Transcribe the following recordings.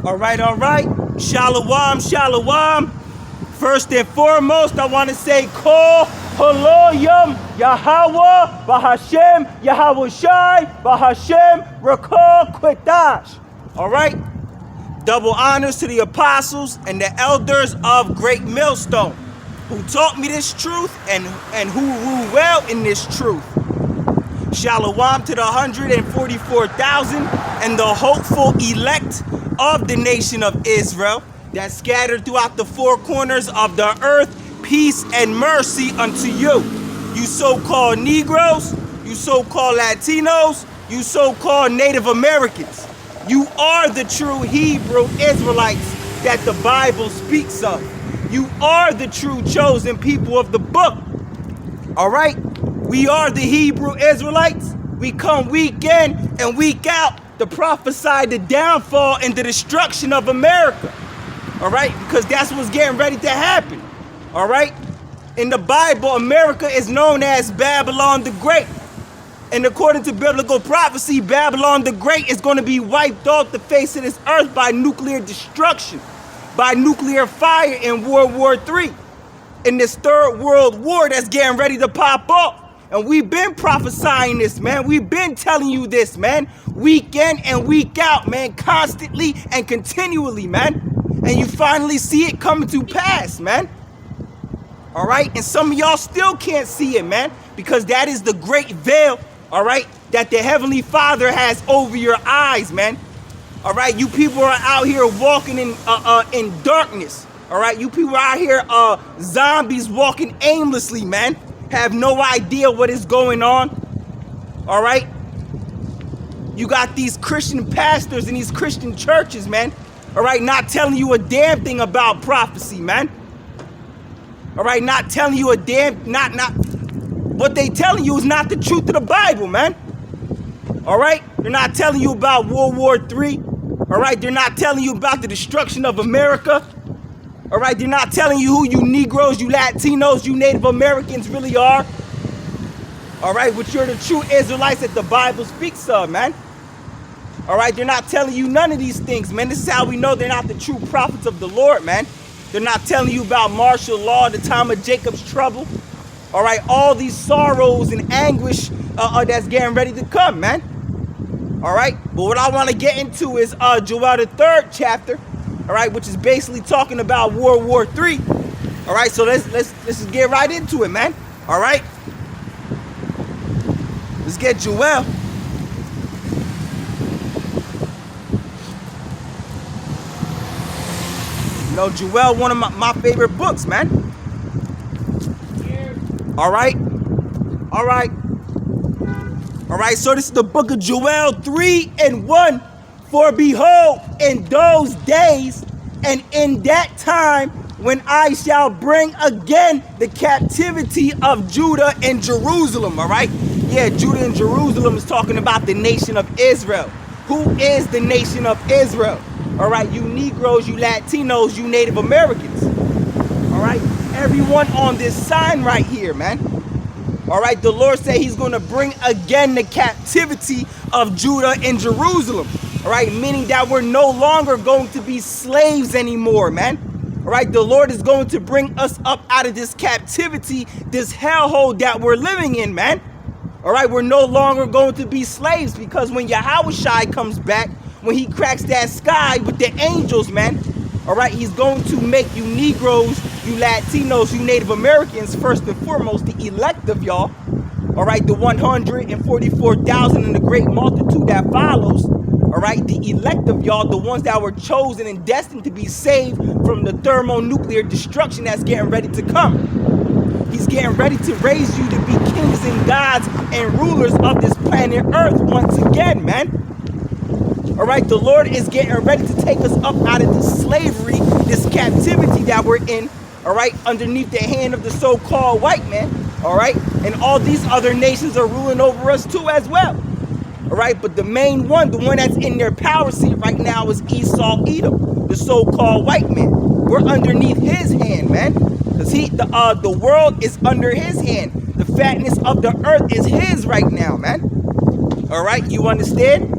All right. Shalom, shalom. First and foremost, I want to say, Kol Haloyam Yahweh Bahashem Yahweh Shai Bahashem Rakol Kwetash. All right. Double honors to the apostles and the elders of Great Millstone, who taught me this truth and who rule well in this truth. Shalom to the 144,000 and the hopeful elect of the nation of Israel that scattered throughout the four corners of the earth. Peace and mercy unto you. You so-called Negroes, you so-called Latinos, you so-called Native Americans. You are the true Hebrew Israelites that the Bible speaks of. You are the true chosen people of the book. All right? We are the Hebrew Israelites. We come week in and week out to prophesy the downfall and the destruction of America. All right? Because that's what's getting ready to happen. All right? In the Bible, America is known as Babylon the Great. And according to biblical prophecy, Babylon the Great is going to be wiped off the face of this earth by nuclear destruction, by nuclear fire in World War III, in this third world war that's getting ready to pop off. And we've been prophesying this, man. We've been telling you this, man. Week in and week out, man. Constantly and continually, man. And you finally see it coming to pass, man. All right? And some of y'all still can't see it, man. Because that is the great veil, all right, that the Heavenly Father has over your eyes, man. All right? You people are out here walking in darkness. All right? You people are out here zombies walking aimlessly, man. Have no idea what is going on. All right? You got these Christian pastors and these Christian churches, man. All right? Not telling you a damn thing about prophecy, man. All right? Not telling you a damn, what they telling you is not the truth of the Bible, man. All right? They're not telling you about World War III. All right? They're not telling you about the destruction of America. All right, they're not telling you who you Negroes, you Latinos, you Native Americans really are. All right, which you're the true Israelites that the Bible speaks of, man. All right, they're not telling you none of these things, man. This is how we know they're not the true prophets of the Lord, man. They're not telling you about martial law, the time of Jacob's trouble. All right, all these sorrows and anguish that's getting ready to come, man. All right, but what I want to get into is Joel the 3rd chapter. All right, which is basically talking about World War III. All right, so let's just get right into it, man. All right, let's get Joel. You know, Joel, one of my favorite books, man. All right, so this is the book of Joel 3:1. For behold, in those days and in that time, when I shall bring again the captivity of Judah and Jerusalem, all right? Yeah, Judah and Jerusalem is talking about the nation of Israel. Who is the nation of Israel? All right, you Negroes, you Latinos, you Native Americans. All right, everyone on this sign right here, man. All right, the Lord said he's going to bring again the captivity of Judah and Jerusalem. All right, meaning that we're no longer going to be slaves anymore, man. All right, the Lord is going to bring us up out of this captivity, this hellhole that we're living in, man. All right, we're no longer going to be slaves, because when Yahweh Shai comes back, when he cracks that sky with the angels, man, all right, he's going to make you Negroes, you Latinos, you Native Americans, first and foremost, the elect of y'all. All right, the 144,000 and the great multitude that follows. All right, the elect of y'all, the ones that were chosen and destined to be saved from the thermonuclear destruction that's getting ready to come. He's getting ready to raise you to be kings and gods and rulers of this planet Earth once again, man. All right, the Lord is getting ready to take us up out of this slavery, this captivity that we're in, all right, underneath the hand of the so-called white man, all right? And all these other nations are ruling over us too as well. All right, but the main one, the one that's in their power seat right now is Esau Edom, the so-called white man. We're underneath his hand, man. Because the world is under his hand. The fatness of the earth is his right now, man. All right, you understand?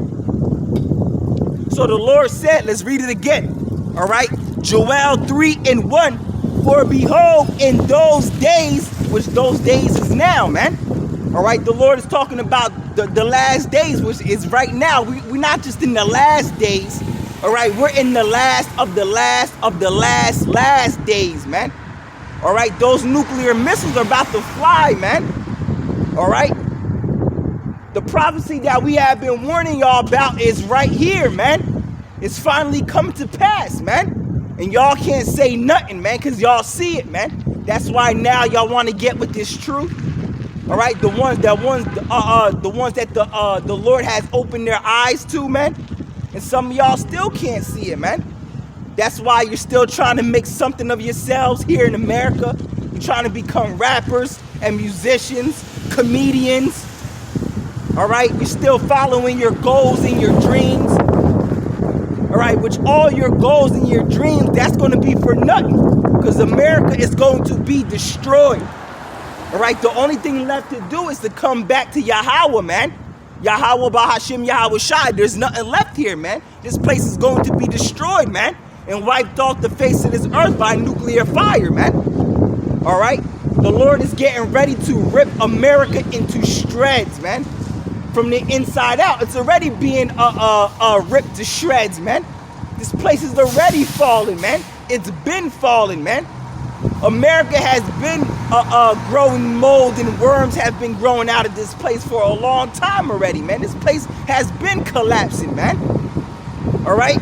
So the Lord said, let's read it again. All right. Joel 3:1. For behold, in those days, which those days is now, man. All right. The Lord is talking about the last days, which is right now. We're not just in the last days. All right. We're in the last of the last of the last days, man. All right. Those nuclear missiles are about to fly, man. All right. The prophecy that we have been warning y'all about is right here, man. It's finally come to pass, man. And y'all can't say nothing, man, because y'all see it, man. That's why now y'all want to get with this truth. All right, the ones that the Lord has opened their eyes to, man. And some of y'all still can't see it, man. That's why you're still trying to make something of yourselves here in America. You're trying to become rappers and musicians, comedians. All right, you're still following your goals and your dreams. All right, which all your goals and your dreams, that's going to be for nothing, because America is going to be destroyed. All right, the only thing left to do is to come back to Yahweh, man. Yahweh Bahashim Yahweh Shai. There's nothing left here, man. This place is going to be destroyed, man, and wiped off the face of this earth by nuclear fire, man. All right, the Lord is getting ready to rip America into shreds, man. From the inside out, it's already being ripped to shreds, man. This place is already falling, man. It's been falling, man. America has been growing mold, and worms have been growing out of this place for a long time already, man. This place has been collapsing, man. All right.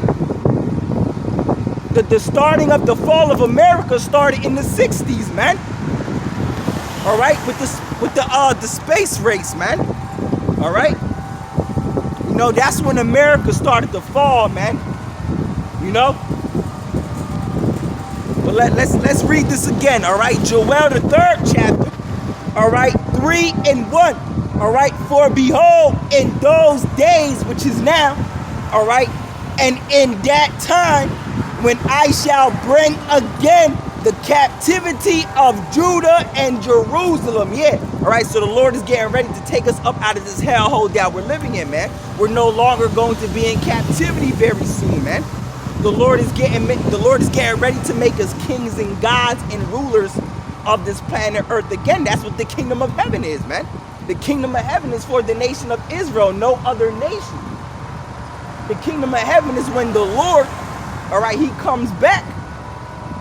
The starting of the fall of America started in the 60s, man. All right, with the space race, man. All right, you know, that's when America started to fall, man. You know, but let's read this again. All right, Joel the 3rd chapter. All right, 3:1. All right, for behold, in those days, which is now. All right, and in that time, when I shall bring again the captivity of Judah and Jerusalem. Yeah. All right. So the Lord is getting ready to take us up out of this hellhole that we're living in, man. We're no longer going to be in captivity very soon, man. The Lord is getting ready to make us kings and gods and rulers of this planet Earth again. That's what the kingdom of heaven is, man. The kingdom of heaven is for the nation of Israel, no other nation. The kingdom of heaven is when the Lord, all right, he comes back.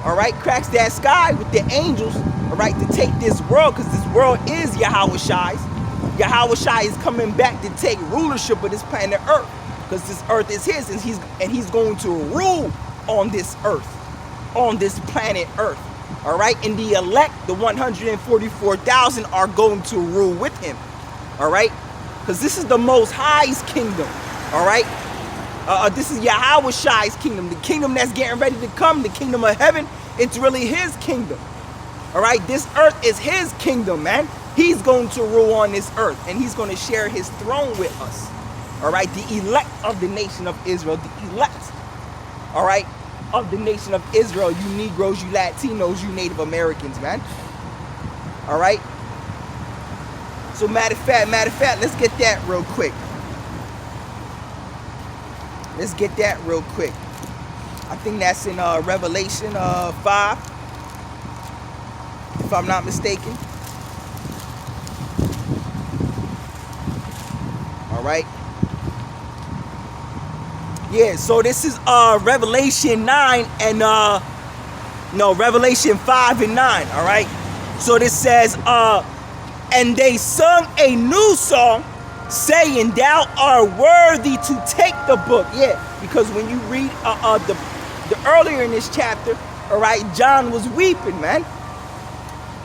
All right, cracks that sky with the angels, all right, to take this world, because this world is Yahweh Shai's. Yahweh Shai is coming back to take rulership of this planet Earth, because this earth is his, and he's going to rule on this earth, on this planet Earth. All right, and the elect, the 144,000, are going to rule with him. All right, because this is the Most High's kingdom. All right. This is Yahweh Shai's kingdom, the kingdom that's getting ready to come, the kingdom of heaven. It's really his kingdom. All right, this earth is his kingdom, man. He's going to rule on this earth, and he's going to share his throne with us. All right, the elect of the nation of Israel, the elect, all right, of the nation of Israel, you Negroes, you Latinos, you Native Americans, man. All right. So matter of fact, let's get that real quick. Let's get that real quick. I think that's in Revelation 5, if I'm not mistaken. All right. Yeah, so this is Revelation 9 and Revelation 5 and 9. All right. So this says, and they sung a new song, saying, thou art worthy to take the book. Yeah, because when you read the earlier in this chapter, all right, John was weeping, man,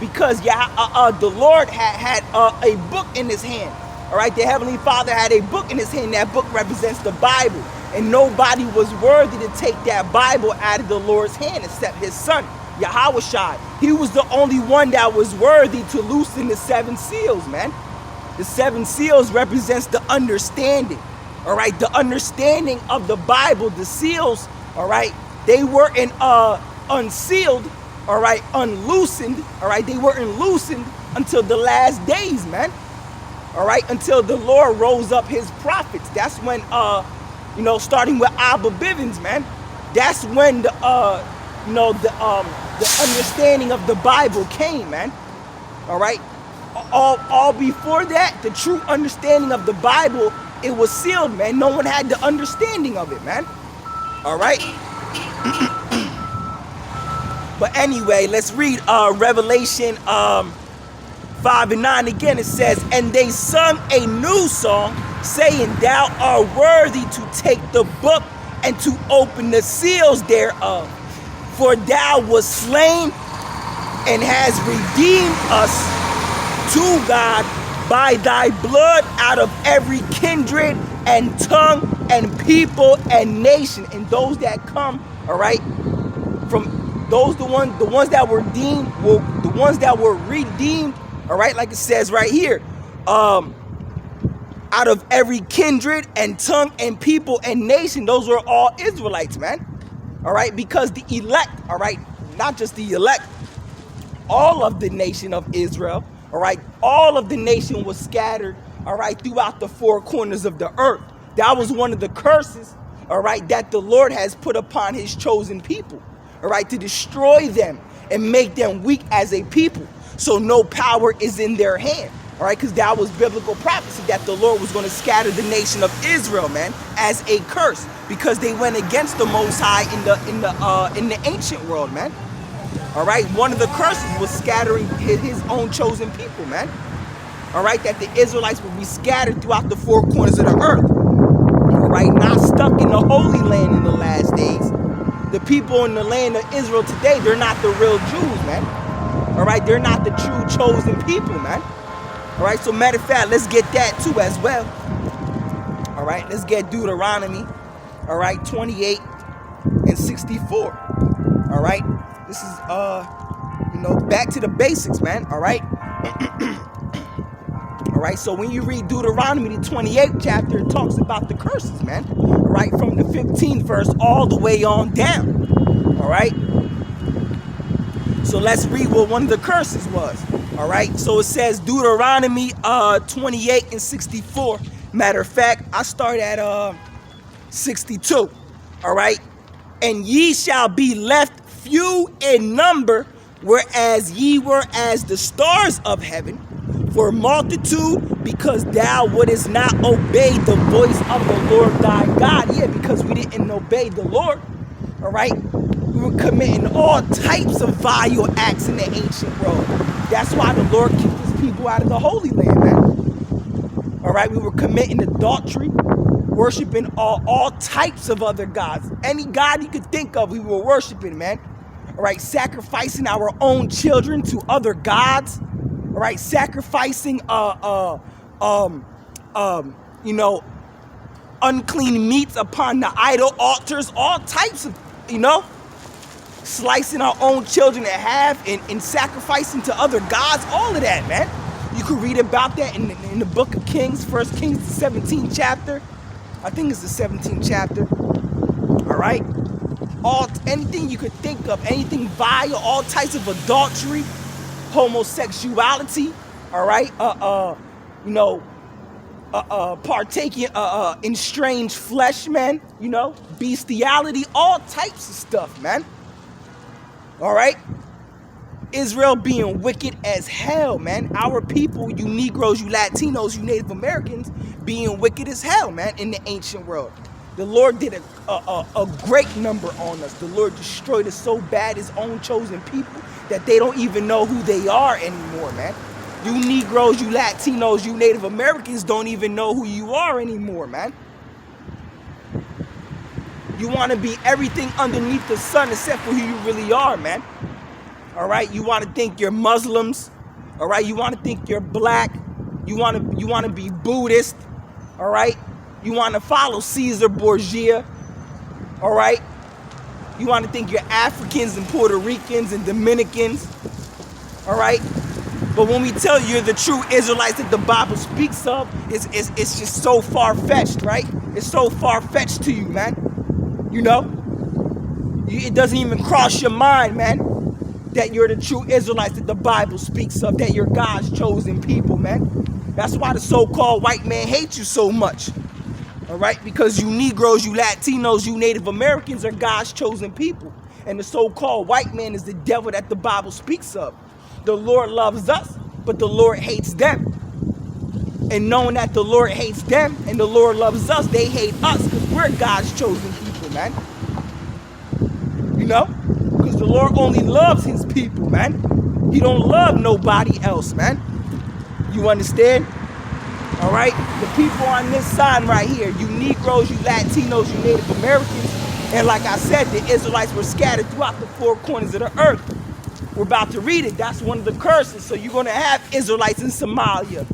because the Lord had a book in his hand. All right, the Heavenly Father had a book in his hand. That book represents the Bible, and nobody was worthy to take that Bible out of the Lord's hand except his son, Yahweh Shai. He was the only one that was worthy to loosen the 7 seals, man. The 7 seals represents the understanding, all right, the understanding of the Bible. The seals, all right, they weren't unsealed, all right, unloosened, all right, they weren't loosened until the last days, man, all right, until the Lord rose up his prophets. That's when You know, starting with Abba Bivens, man. That's when the understanding of the Bible came, man. All right. All before that, the true understanding of the Bible, it was sealed, man. No one had the understanding of it, man. All right. But anyway, let's read Revelation 5:9 again. It says, and they sung a new song, saying, thou art worthy to take the book and to open the seals thereof. For thou wast slain and hast redeemed us to God by thy blood out of every kindred and tongue and people and nation. And those that come, all right, from those the ones that were deemed, the ones that were redeemed, all right, like it says right here, out of every kindred and tongue and people and nation. Those were all Israelites, man. All right, because the elect, all right, not just the elect, all of the nation of Israel, all right, all of the nation was scattered, all right, throughout the four corners of the earth. That was one of the curses, all right, that the Lord has put upon his chosen people, all right, to destroy them and make them weak as a people. So no power is in their hand, all right, because that was biblical prophecy that the Lord was going to scatter the nation of Israel, man, as a curse, because they went against the Most High in the ancient world, man. All right, one of the curses was scattering his own chosen people, man. All right, that the Israelites would be scattered throughout the four corners of the earth. All right, not stuck in the Holy Land in the last days. The people in the land of Israel today, they're not the real Jews, man. All right, they're not the true chosen people, man. All right, so matter of fact, let's get that too as well. All right, let's get Deuteronomy, all right, 28 and 64. All right, this is, back to the basics, man. All right. All right, so when you read Deuteronomy, the 28th chapter, it talks about the curses, man. All right, from the 15th verse all the way on down. All right. So let's read what one of the curses was. All right, so it says Deuteronomy 28 and 64. Matter of fact, I start at 62. All right, and ye shall be left few in number, whereas ye were as the stars of heaven, for multitude, because thou wouldest not obey the voice of the Lord thy God. Yeah, because we didn't obey the Lord. All right, we were committing all types of vile acts in the ancient world. That's why the Lord kicked his people out of the Holy Land, man. All right, we were committing adultery, worshiping all types of other gods. Any god you could think of, we were worshiping, man. All right, sacrificing our own children to other gods. All right, sacrificing unclean meats upon the idol altars, all types of, slicing our own children in half and sacrificing to other gods, all of that, man. You could read about that in the book of Kings, 1 Kings, the 17th chapter. I think it's the 17th chapter. All right. Anything you could think of, anything vile, all types of adultery, homosexuality, all right, partaking in strange flesh, man, bestiality, all types of stuff, man. All right, Israel being wicked as hell, man. Our people, you Negroes, you Latinos, you Native Americans, being wicked as hell, man, in the ancient world. The Lord did a great number on us. The Lord destroyed us so bad, his own chosen people, that they don't even know who they are anymore, man. You Negroes, you Latinos, you Native Americans don't even know who you are anymore, man. You want to be everything underneath the sun except for who you really are, man. All right, you want to think you're Muslims. All right, you want to think you're black. You want to be Buddhist. All right, you want to follow Caesar Borgia. All right, you want to think you're Africans and Puerto Ricans and Dominicans. All right, but when we tell you you're the true Israelites that the Bible speaks of, it's just so far-fetched, right? It's so far-fetched to you, man. It doesn't even cross your mind, man, that you're the true Israelites that the Bible speaks of, that you're God's chosen people, man. That's why the so-called white man hates you so much. All right? Because you Negroes, you Latinos, you Native Americans are God's chosen people. And the so-called white man is the devil that the Bible speaks of. The Lord loves us, but the Lord hates them. And knowing that the Lord hates them and the Lord loves us, they hate us because we're God's chosen people, man. You know? Because the Lord only loves his people, man. He don't love nobody else, man. You understand? All right? The people on this side right here, you Negroes, you Latinos, you Native Americans, and like I said, the Israelites were scattered throughout the four corners of the earth. We're about to read it. That's one of the curses. So you're going to have Israelites in Somalia.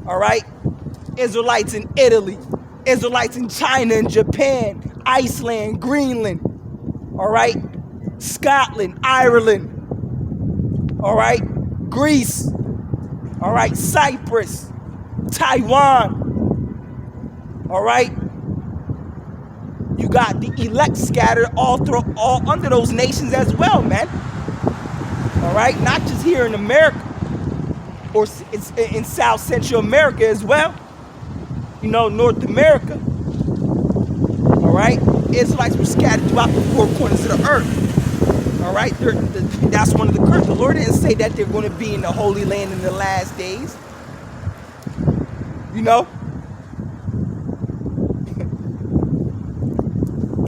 All right? Israelites in Italy. Israelites in China and Japan, Iceland, Greenland. All right? Scotland, Ireland. All right? Greece. All right? Cyprus. Taiwan. All right? You got the elect scattered all under those nations as well, man. All right? Not just here in America. Or it's in South Central America as well. You know, North America. All right? Israelites were scattered throughout the four corners of the earth. All right? That's one of the curses. The Lord didn't say that they're going to be in the Holy Land in the last days. You know?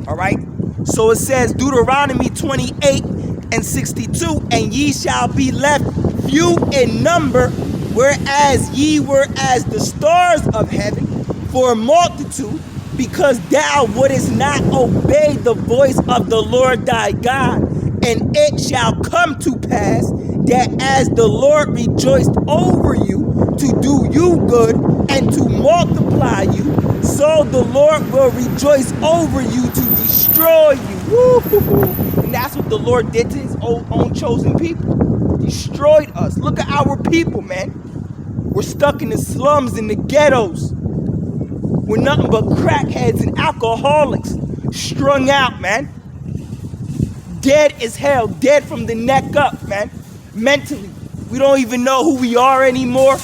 All right? So it says, Deuteronomy 28:62, and ye shall be left few in number, whereas ye were as the stars of heaven, for a multitude, because thou wouldest not obey the voice of the Lord thy God. And it shall come to pass that as the Lord rejoiced over you to do you good and to multiply you, so the Lord will rejoice over you to destroy you. Woo-hoo-hoo. And that's what the Lord did to his own chosen people. Destroyed us. Look at our people, man. We're stuck in the slums, in the ghettos. We're nothing but crackheads and alcoholics. Strung out, man. Dead as hell. Dead from the neck up, man. Mentally. We don't even know who we are anymore.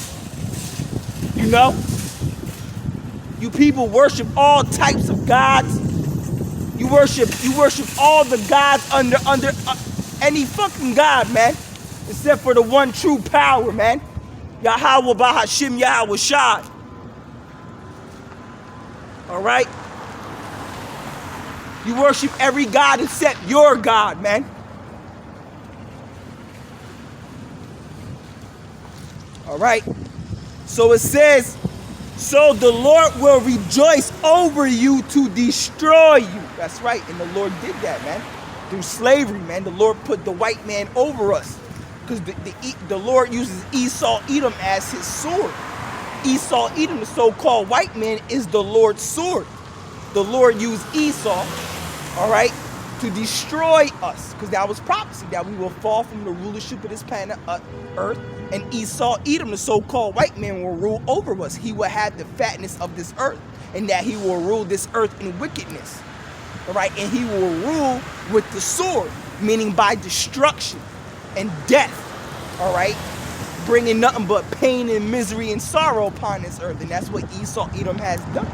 You know? You people worship all types of gods. You worship all the gods under any fucking god, man. Except for the one true power, man. Yahweh Bahashim Yahweh Shai. All right? You worship every god except your God, man. All right? So it says, so the Lord will rejoice over you to destroy you. That's right. And the Lord did that, man. Through slavery, man. The Lord put the white man over us. Because the Lord uses Esau Edom as his sword. Esau Edom, the so-called white man, is the Lord's sword. The Lord used Esau, all right, to destroy us. Because that was prophecy, that we will fall from the rulership of this planet earth. And Esau Edom, the so-called white man, will rule over us. He will have the fatness of this earth. And that he will rule this earth in wickedness. All right, and he will rule with the sword, meaning by destruction and death, all right, bringing nothing but pain and misery and sorrow upon this earth. And that's what Esau Edom has done,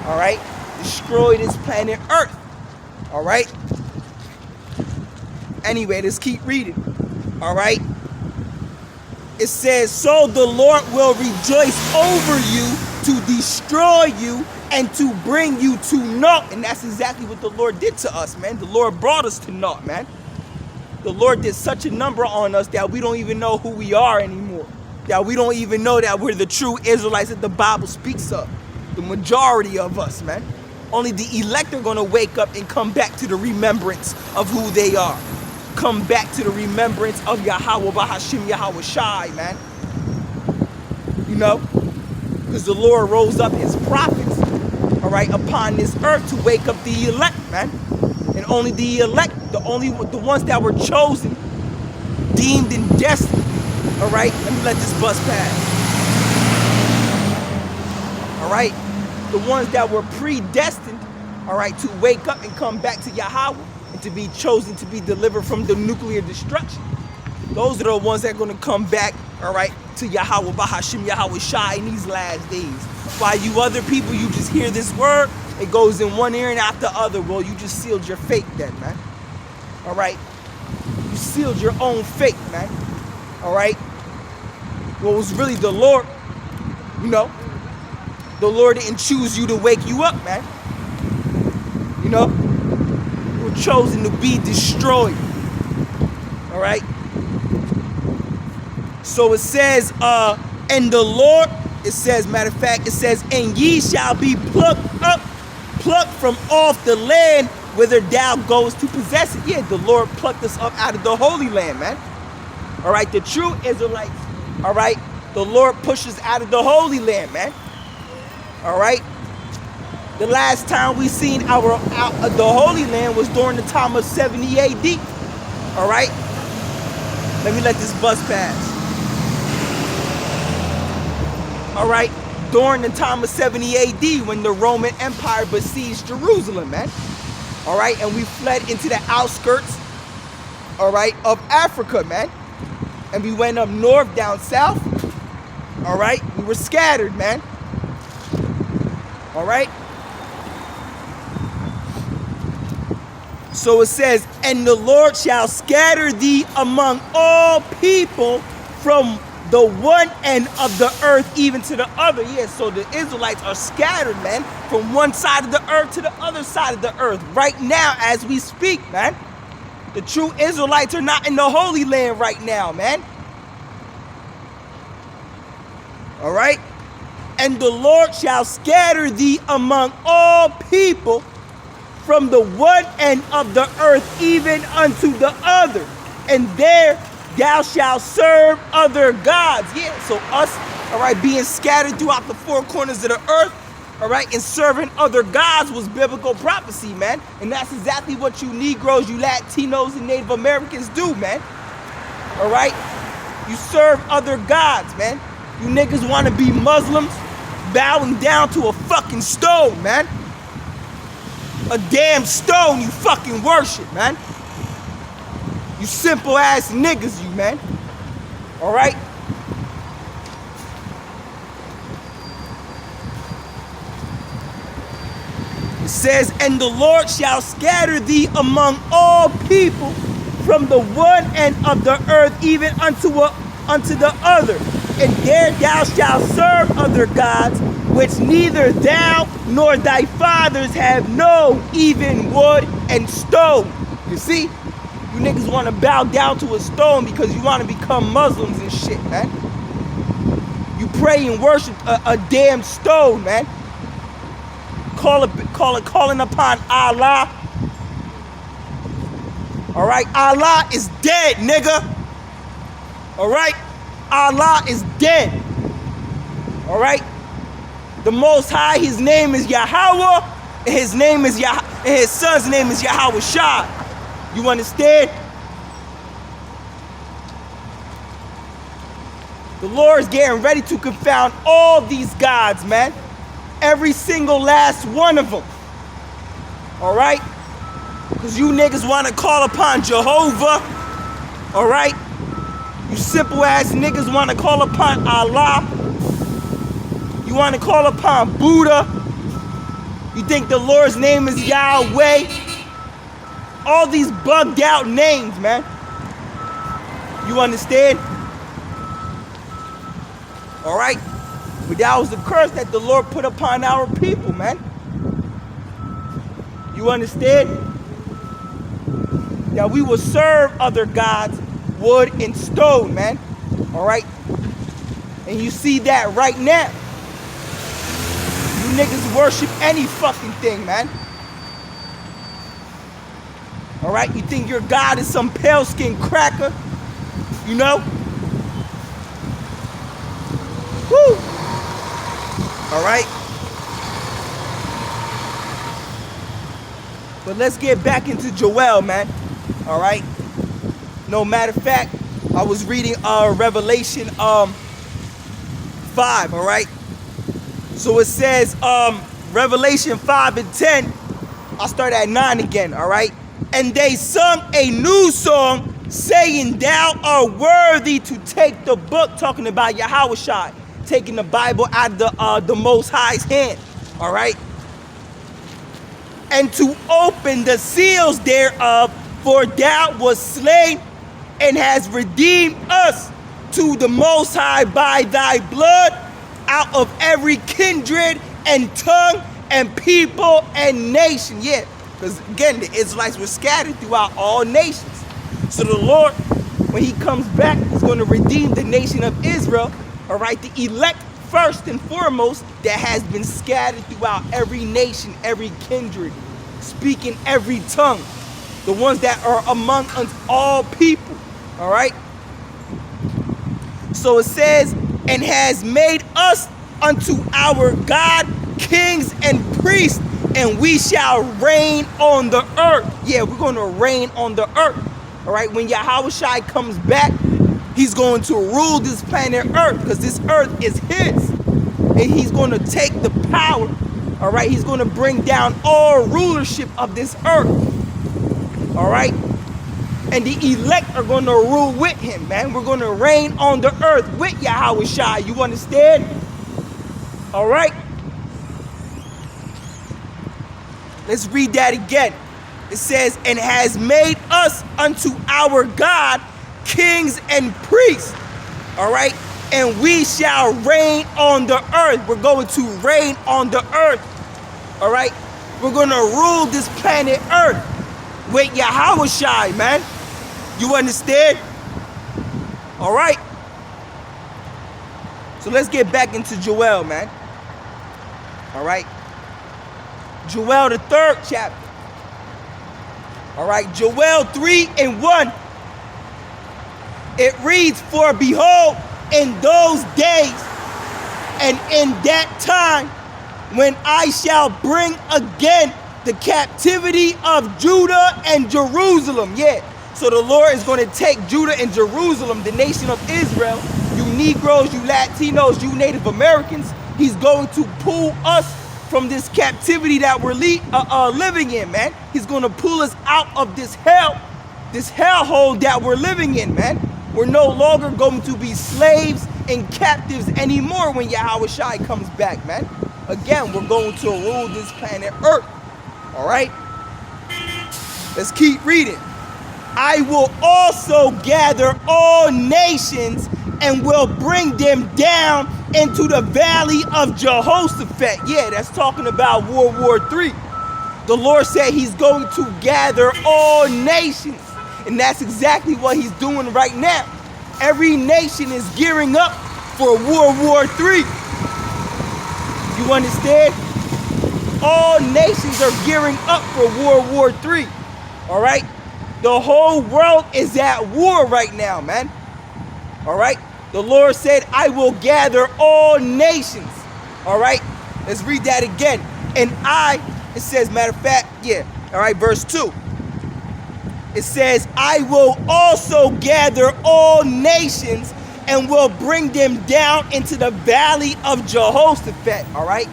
all right, destroyed this planet earth, all right. Anyway, let's keep reading, all right. It says, so the Lord will rejoice over you to destroy you and to bring you to naught. And that's exactly what the Lord did to us, man. The Lord brought us to naught, man. The Lord did such a number on us that we don't even know who we are anymore. That we don't even know that we're the true Israelites that the Bible speaks of. The majority of us, man. Only the elect are going to wake up and come back to the remembrance of who they are. Come back to the remembrance of Yahweh Bahashim Yahweh Shai, man. You know? Because the Lord rose up his prophets, all right, upon this earth to wake up the elect, man. And only the elect, the ones that were chosen, deemed and destined. All right, let me let this bus pass. All right, the ones that were predestined, all right, to wake up and come back to Yahweh and to be chosen to be delivered from the nuclear destruction. Those are the ones that are going to come back, all right, to Yahweh Bahashim Yahweh Shai in these last days. While you other people, you just hear this word, it goes in one ear and out the other. Well, you just sealed your fate then, man. All right? You sealed your own fate, man. All right? Well, it was really the Lord, you know. The Lord didn't choose you to wake you up, man. You know? You were chosen to be destroyed. All right? So it says, and the Lord, it says, matter of fact, it says, and ye shall be plucked from off the land whither thou goest to possess it. Yeah, the Lord plucked us up out of the Holy Land, man. All right, the true Israelites, all right, the Lord pushed us out of the Holy Land, man. All right. The last time we seen the Holy Land was during the time of 70 AD. All right. Let me let this bus pass. All right, during the time of 70 AD when the Roman Empire besieged Jerusalem, man. All right, and we fled into the outskirts, all right, of Africa, man. And we went up north, down south, all right. We were scattered, man. All right. So it says, and the Lord shall scatter thee among all people from the one end of the earth even to the other. Yeah, so the Israelites are scattered, man, from one side of the earth to the other side of the earth right now as we speak, man. The true Israelites are not in the Holy Land right now, man. All right? And the Lord shall scatter thee among all people from the one end of the earth even unto the other. And there thou shalt serve other gods. Yeah, so us, all right, being scattered throughout the four corners of the earth, all right, and serving other gods was biblical prophecy, man. And that's exactly what you Negroes, you Latinos, and Native Americans do, man. All right? You serve other gods, man. You niggas want to be Muslims bowing down to a fucking stone, man. A damn stone you fucking worship, man. You simple ass niggas, you, man. All right? It says, and the Lord shall scatter thee among all people from the one end of the earth even unto the other. And there thou shalt serve other gods, which neither thou nor thy fathers have known, even wood and stone. You see? You niggas want to bow down to a stone because you want to become Muslims and shit, man. You pray and worship a damn stone, man. Calling upon Allah. All right? Allah is dead, nigga. All right? Allah is dead. All right? The Most High, his name is Yahweh, and his son's name is Yahweh Shai. You understand? The Lord's getting ready to confound all these gods, man. Every single last one of them. All right? Because you niggas want to call upon Jehovah. All right? You simple ass niggas want to call upon Allah. You want to call upon Buddha. You think the Lord's name is Yahweh. All these bugged out names, man. You understand? All right? But that was the curse that the Lord put upon our people, man. You understand? That we will serve other gods, wood and stone, man. All right? And you see that right now. You niggas worship any fucking thing, man. All right? You think your God is some pale-skinned cracker? You know? Woo! All right? But let's get back into Joel, man. All right? No matter of fact, I was reading Revelation 5, all right? So it says, Revelation 5 and 10, I'll start at 9 again, all right? And they sung a new song, saying, thou art worthy to take the book, talking about Yahushua. taking the Bible out of the Most High's hand. All right. And to open the seals thereof, for thou wast slain and has redeemed us to the Most High by thy blood out of every kindred and tongue and people and nation. Yeah, because again, the Israelites were scattered throughout all nations. So the Lord, when he comes back, he's going to redeem the nation of Israel, all right, the elect first and foremost that has been scattered throughout every nation, every kindred, speaking every tongue, the ones that are among us all people, all right? So it says, and has made us unto our God kings and priests, and we shall reign on the earth. Yeah, we're going to reign on the earth, all right? When Yahushua comes back, he's going to rule this planet Earth, because this earth is his. And he's going to take the power, all right? He's going to bring down all rulership of this earth, all right? And the elect are going to rule with him, man. We're going to reign on the earth with Yahushua. You understand? All right? Let's read that again. It says, and has made us unto our God kings and priests, all right? And we shall reign on the earth. We're going to reign on the earth, all right? We're going to rule this planet Earth with Yahushua, man. You understand? All right? So let's get back into Joel, man. All right? Joel, the 3rd chapter. All right? Joel 3:1. It reads, for behold, in those days and in that time, when I shall bring again the captivity of Judah and Jerusalem. Yeah, so the Lord is going to take Judah and Jerusalem, the nation of Israel, you Negroes, you Latinos, you Native Americans. He's going to pull us from this captivity that we're living in, man. He's going to pull us out of this hellhole that we're living in, man. We're no longer going to be slaves and captives anymore when Yahushua comes back, man. Again, we're going to rule this planet Earth. All right? Let's keep reading. I will also gather all nations and will bring them down into the valley of Jehoshaphat. Yeah, that's talking about World War III. The Lord said he's going to gather all nations. And that's exactly what he's doing right now. Every nation is gearing up for World War III. You understand? All nations are gearing up for World War III. All right? The whole world is at war right now, man. All right? The Lord said, I will gather all nations. All right? Let's read that again. And it says, matter of fact, yeah. All right, verse 2. It says, I will also gather all nations and will bring them down into the valley of Jehoshaphat. All right?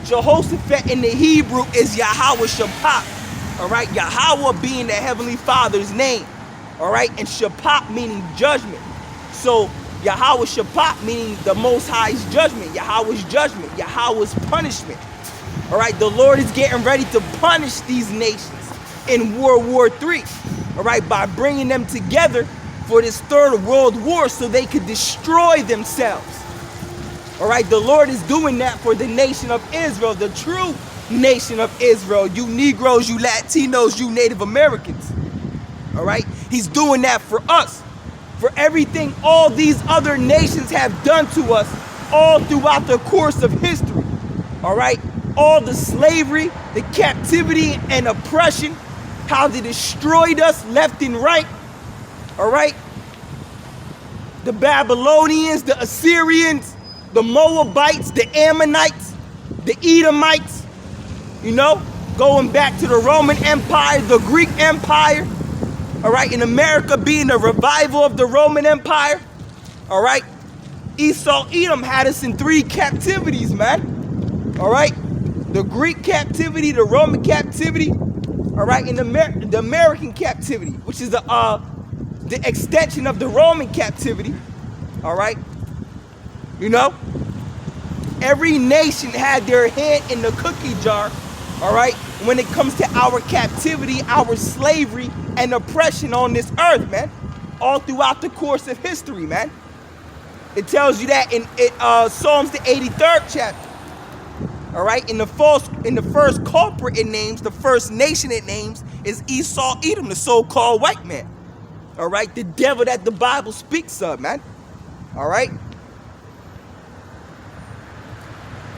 Jehoshaphat in the Hebrew is Yahweh Shaphat. All right? Yahweh being the Heavenly Father's name. All right? And Shaphat meaning judgment. So Yahweh Shaphat meaning the Most High's judgment. Yahweh's judgment. Yahweh's punishment. All right? The Lord is getting ready to punish these nations in World War III. All right? By bringing them together for this third world war so they could destroy themselves. All right, the Lord is doing that for the nation of Israel, the true nation of Israel, you Negroes, you Latinos, you Native Americans. All right, he's doing that for us, for everything all these other nations have done to us all throughout the course of history. All right, all the slavery, the captivity and oppression, how they destroyed us left and right. All right, the Babylonians, the Assyrians, the Moabites, the Ammonites, the Edomites, you know, going back to the Roman Empire, the Greek Empire, all right, in America being a revival of the Roman Empire, all right. Esau, Edom had us in 3 captivities, man, all right. The Greek captivity, the Roman captivity, all right, and the American captivity, which is the extension of the Roman captivity, all right, you know. Every nation had their hand in the cookie jar, all right, when it comes to our captivity, our slavery, and oppression on this earth, man. All throughout the course of history, man. It tells you that in Psalms the 83rd chapter. All right, in the first culprit it names, the first nation it names is Esau, Edom, the so-called white man. All right, the devil that the Bible speaks of, man. All right.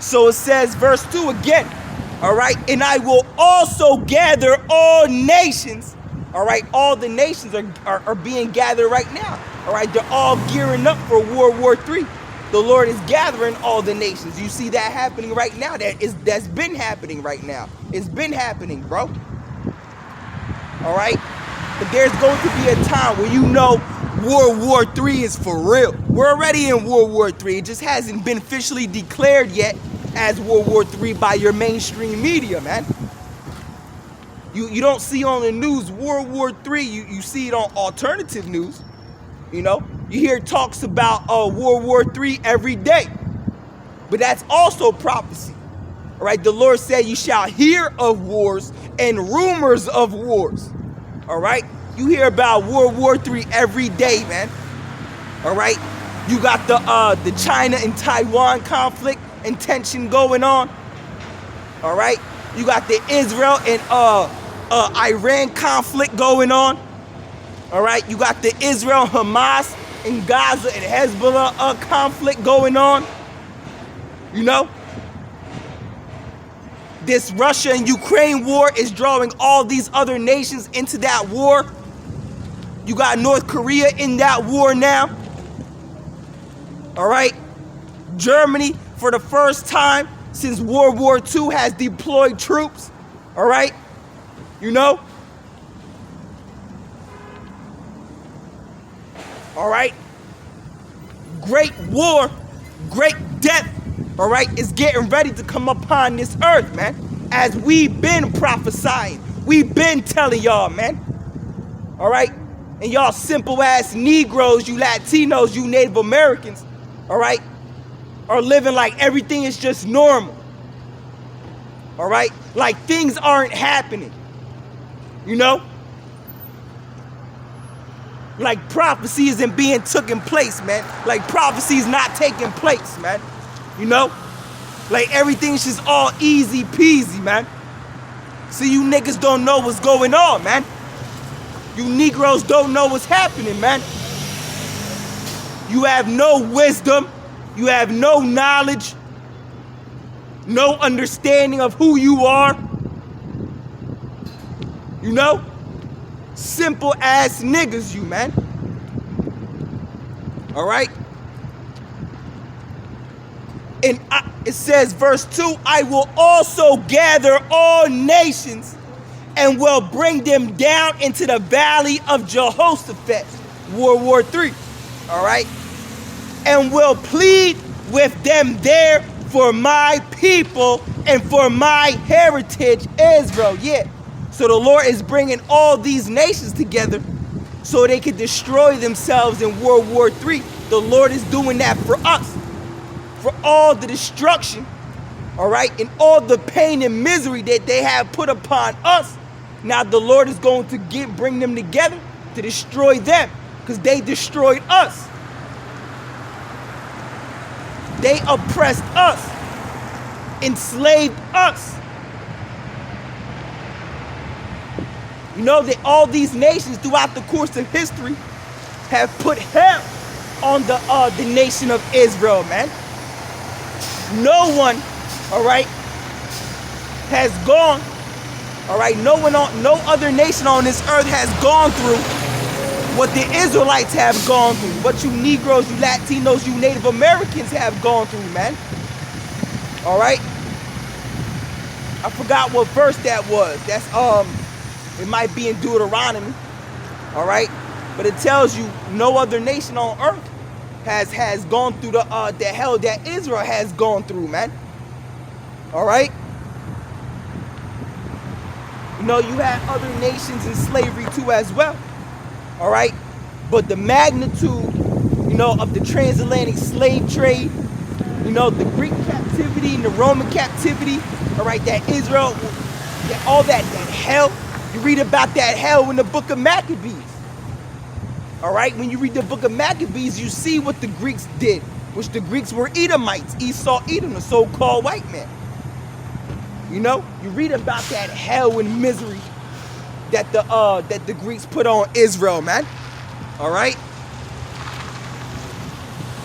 So it says, verse 2 again. All right, and I will also gather all nations. All right, all the nations are being gathered right now. All right, they're all gearing up for World War III. The Lord is gathering all the nations. You see that happening right now. That's been happening right now. It's been happening, bro. All right? But there's going to be a time where you know World War III is for real. We're already in World War III. It just hasn't been officially declared yet as World War III by your mainstream media, man. You don't see on the news World War III. You see it on alternative news. You know, you hear talks about World War III every day. But that's also prophecy. All right, the Lord said you shall hear of wars and rumors of wars. All right, you hear about World War III every day, man. All right, you got the China and Taiwan conflict and tension going on. All right, you got the Israel and Iran conflict going on. All right, you got the Israel, Hamas, and Gaza and Hezbollah conflict going on. You know, this Russia and Ukraine war is drawing all these other nations into that war. You got North Korea in that war now. All right, Germany, for the first time since World War II, has deployed troops. All right, you know. All right, great war, great death, all right, is getting ready to come upon this earth, man. As we've been prophesying, we've been telling y'all, man. All right, and y'all simple ass Negroes, you Latinos, you Native Americans, all right, are living like everything is just normal. All right, like things aren't happening, you know. Like prophecy isn't being taken place, man. Like prophecy is not taking place, man. You know? Like everything's just all easy peasy, man. See, you niggas don't know what's going on, man. You Negroes don't know what's happening, man. You have no wisdom. You have no knowledge. No understanding of who you are. You know? Simple ass niggas, you, man. All right? And it says, verse 2, I will also gather all nations and will bring them down into the valley of Jehoshaphat, World War III. All right? And will plead with them there for my people and for my heritage, Israel. Yeah. So the Lord is bringing all these nations together so they can destroy themselves in World War III. The Lord is doing that for us, for all the destruction, all right, and all the pain and misery that they have put upon us. Now the Lord is going to bring them together to destroy them because they destroyed us. They oppressed us, enslaved us. You know that all these nations throughout the course of history have put hell on the nation of Israel, man. No one, all right, has gone, all right, no other nation on this earth has gone through what the Israelites have gone through, what you Negroes, you Latinos, you Native Americans have gone through, man. All right? I forgot what verse that was. That's it might be in Deuteronomy, all right? But it tells you no other nation on earth has gone through the hell that Israel has gone through, man. All right? You know, you had other nations in slavery too as well, all right? But the magnitude, you know, of the transatlantic slave trade, you know, the Greek captivity, captivity and the Roman captivity, all right, that Israel, all that hell. You read about that hell in the book of Maccabees. All right, when you read the book of Maccabees, you see what the Greeks did, which the Greeks were Edomites, Esau, Edom, the so-called white man. You know, you read about that hell and misery that the Greeks put on Israel, man. All right.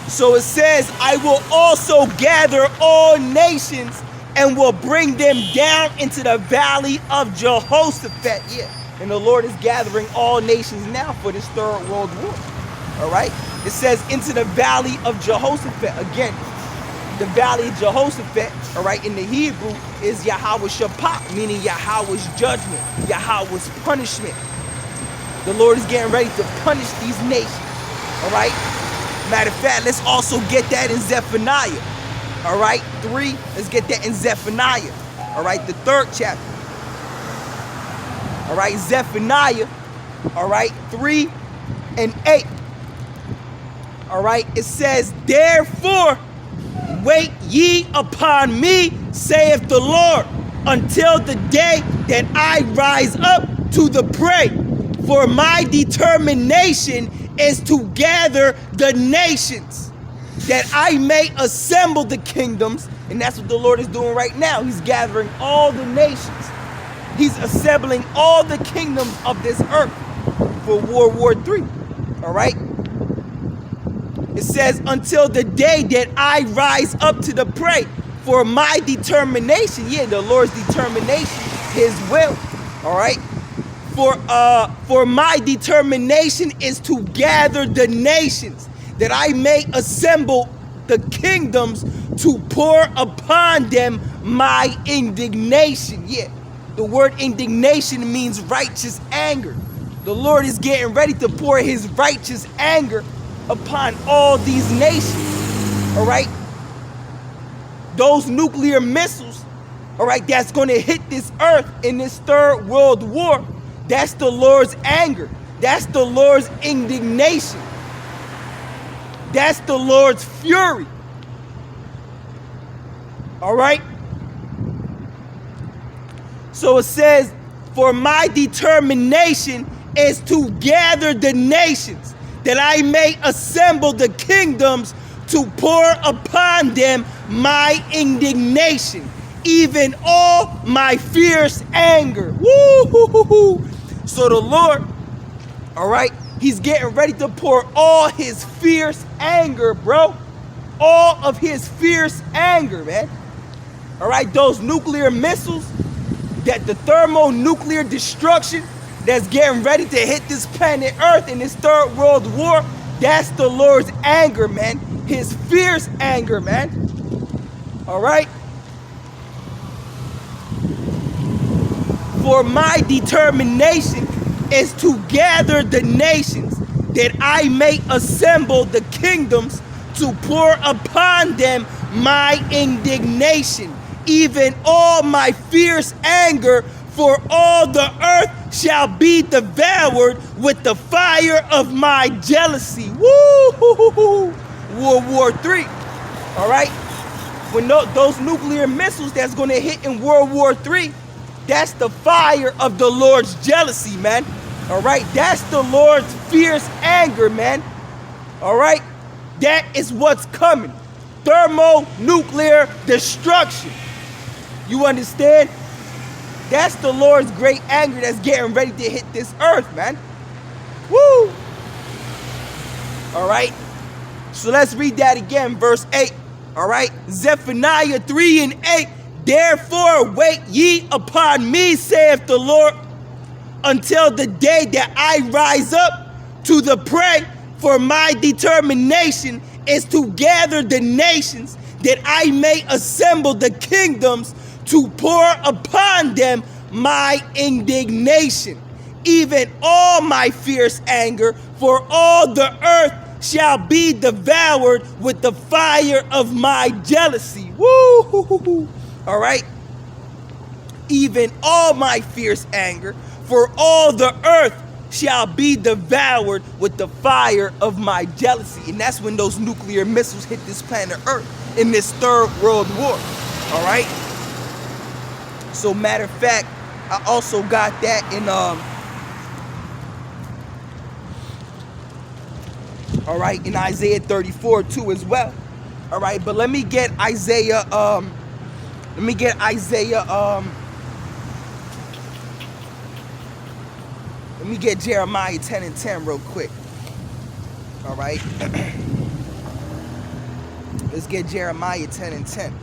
So it says, I will also gather all nations and will bring them down into the valley of Jehoshaphat. Yeah. And the Lord is gathering all nations now for this third world war. All right. It says into the valley of Jehoshaphat. Again, the valley of Jehoshaphat, all right, in the Hebrew is Yahweh's Shaphat, meaning Yahweh's judgment, Yahweh's punishment. The Lord is getting ready to punish these nations. All right. Matter of fact, let's also get that in Zephaniah. All right, 3. Let's get that in Zephaniah. All right, the 3rd chapter. All right, Zephaniah. All right, 3 and 8. All right, it says, therefore, wait ye upon me, saith the Lord, until the day that I rise up to the prey. For my determination is to gather the nations, that I may assemble the kingdoms. And that's what the Lord is doing right now. He's gathering all the nations. He's assembling all the kingdoms of this earth for World War III. All right? It says, until the day that I rise up to the prey. For my determination, yeah, the Lord's determination, his will. All right? For my determination is to gather the nations, that I may assemble the kingdoms to pour upon them my indignation. Yeah, the word indignation means righteous anger. The Lord is getting ready to pour his righteous anger upon all these nations. All right? Those nuclear missiles, all right, that's going to hit this earth in this third world war. That's the Lord's anger. That's the Lord's indignation. That's the Lord's fury. All right? So it says, for my determination is to gather the nations, that I may assemble the kingdoms to pour upon them my indignation, even all my fierce anger. Woo-hoo-hoo-hoo. So the Lord, all right, he's getting ready to pour all his fierce anger, bro. All of his fierce anger, man. All right, those nuclear missiles, that the thermonuclear destruction that's getting ready to hit this planet Earth in this third world war, that's the Lord's anger, man. His fierce anger, man. All right? For my determination is to gather the nations, that I may assemble the kingdoms to pour upon them my indignation, even all my fierce anger, for all the earth shall be devoured with the fire of my jealousy. Woo! World War III. All right? When those nuclear missiles that's going to hit in World War III, that's the fire of the Lord's jealousy, man. All right? That's the Lord's fierce anger, man. All right? That is what's coming. Thermonuclear destruction. You understand? That's the Lord's great anger that's getting ready to hit this earth, man. Woo! All right? So let's read that again, verse 8. All right? Zephaniah 3 and 8. Therefore wait ye upon me, saith the Lord, until the day that I rise up to the prey. For my determination is to gather the nations, that I may assemble the kingdoms to pour upon them my indignation, even all my fierce anger, for all the earth shall be devoured with the fire of my jealousy. Woo! All right? Even all my fierce anger, for all the earth shall be devoured with the fire of my jealousy. And that's when those nuclear missiles hit this planet Earth in this third world war. All right. So matter of fact, I also got that in all right, in Isaiah 34 too as well. All right, but let me get Isaiah let me get Jeremiah 10 and 10 real quick. All right. Let's get Jeremiah 10 and 10.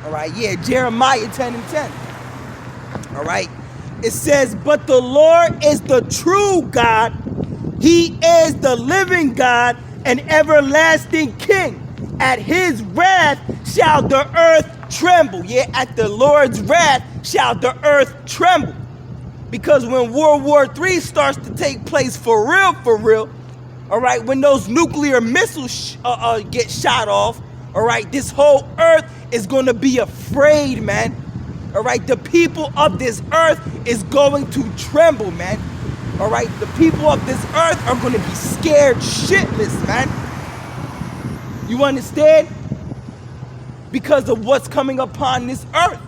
All right, yeah, Jeremiah 10 and 10. All right. It says, but the Lord is the true God. He is the living God and everlasting King. At his wrath shall the earth tremble. Yeah, at the Lord's wrath shall the earth tremble. Because when World War III starts to take place for real, all right, when those nuclear missiles get shot off, all right, this whole earth is going to be afraid, man. All right, the people of this earth is going to tremble, man. All right, the people of this earth are going to be scared shitless, man. You understand? Because of what's coming upon this earth.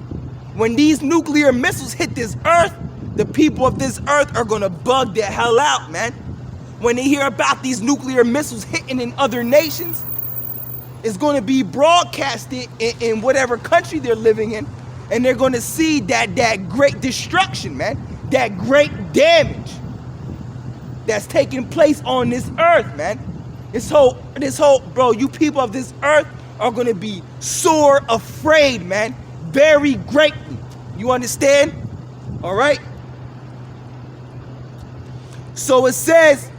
When these nuclear missiles hit this earth, the people of this earth are going to bug the hell out, man. When they hear about these nuclear missiles hitting in other nations, it's going to be broadcasted in whatever country they're living in. And they're going to see that great destruction, man. That great damage that's taking place on this earth, man. This whole, bro, you people of this earth are going to be sore afraid, man. Very greatly. You understand? All right? So it says,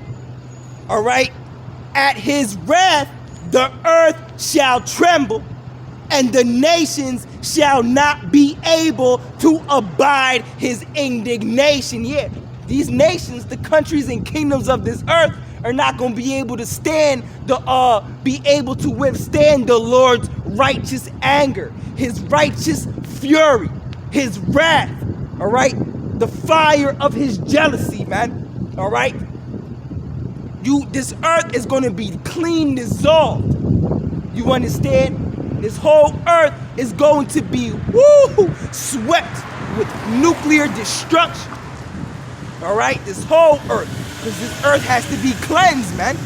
all right, at his wrath, the earth shall tremble, and the nations shall not be able to abide his indignation. Yeah, these nations, the countries and kingdoms of this earth, are not going to be able to withstand the Lord's righteous anger, his righteous fury, his wrath. All right, the fire of his jealousy, man. All right, this earth is going to be clean dissolved. You understand? This whole earth is going to be swept with nuclear destruction. All right, this whole earth, because this earth has to be cleansed, man.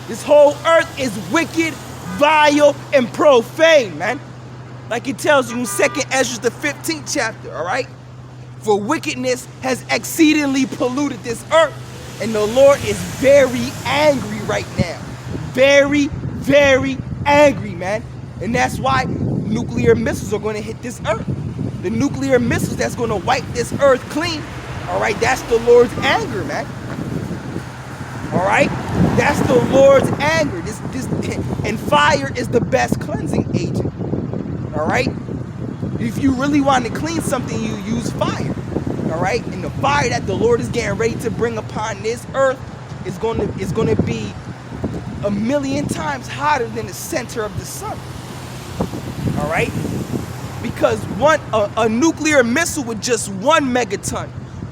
This whole earth is wicked, vile, and profane, man. Like it tells you in 2nd Ezra, the 15th chapter, all right? For wickedness has exceedingly polluted this earth, and the Lord is very angry right now. Very, very angry, man. And that's why nuclear missiles are going to hit this earth. The nuclear missiles that's going to wipe this earth clean, all right, that's the Lord's anger, man. All right, that's the Lord's anger. And fire is the best cleansing agent. All right, if you really want to clean something, you use fire. All right, and the fire that the Lord is getting ready to bring upon this earth is going to be 1,000,000 times hotter than the center of the sun. All right, because a nuclear missile with just 1 megaton,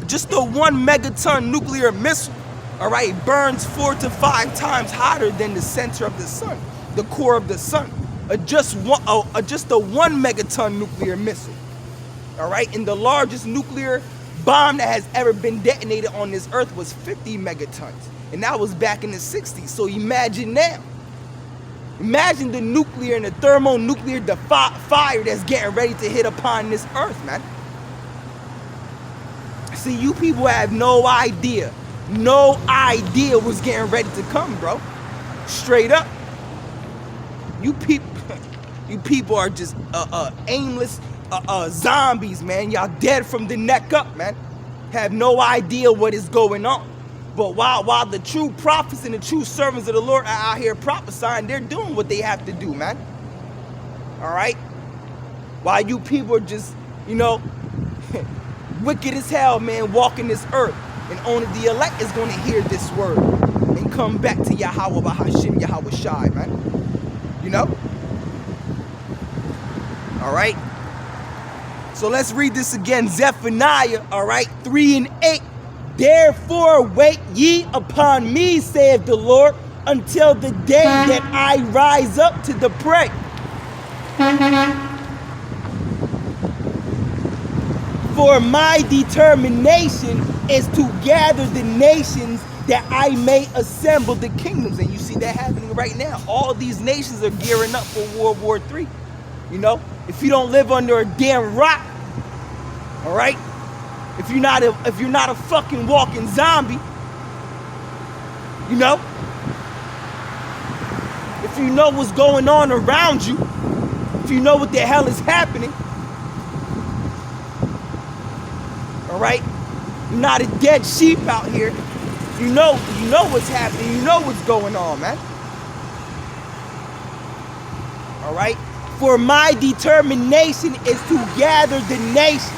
just a 1 megaton nuclear missile, all right, burns 4 to 5 times hotter than the center of the sun, the core of the sun. Just a 1 megaton nuclear missile. All right, and the largest nuclear bomb that has ever been detonated on this earth was 50 megatons, and that was back in the 60s. So imagine now. Imagine the nuclear and the thermonuclear fire that's getting ready to hit upon this earth, man. See, you people have no idea what's getting ready to come, bro. Straight up. You people are just aimless zombies, man. Y'all dead from the neck up, man. Have no idea what is going on. But while the true prophets and the true servants of the Lord are out here prophesying, they're doing what they have to do, man. All right? While you people are just, wicked as hell, man, walking this earth. And only the elect is going to hear this word and come back to Yahweh Bahashim, Yahweh Shai, man. All right? So let's read this again. Zephaniah, all right, 3 and 8. Therefore wait ye upon me, saith the Lord, until the day that I rise up to the prey. For my determination is to gather the nations that I may assemble the kingdoms. And you see that happening right now. All these nations are gearing up for World War III. You know, if you don't live under a damn rock, all right, if you're not a fucking walking zombie, you know, if you know what's going on around you, if you know what the hell is happening, all right, you're not a dead sheep out here. You know what's happening. You know what's going on, man. All right. For my determination is to gather the nations,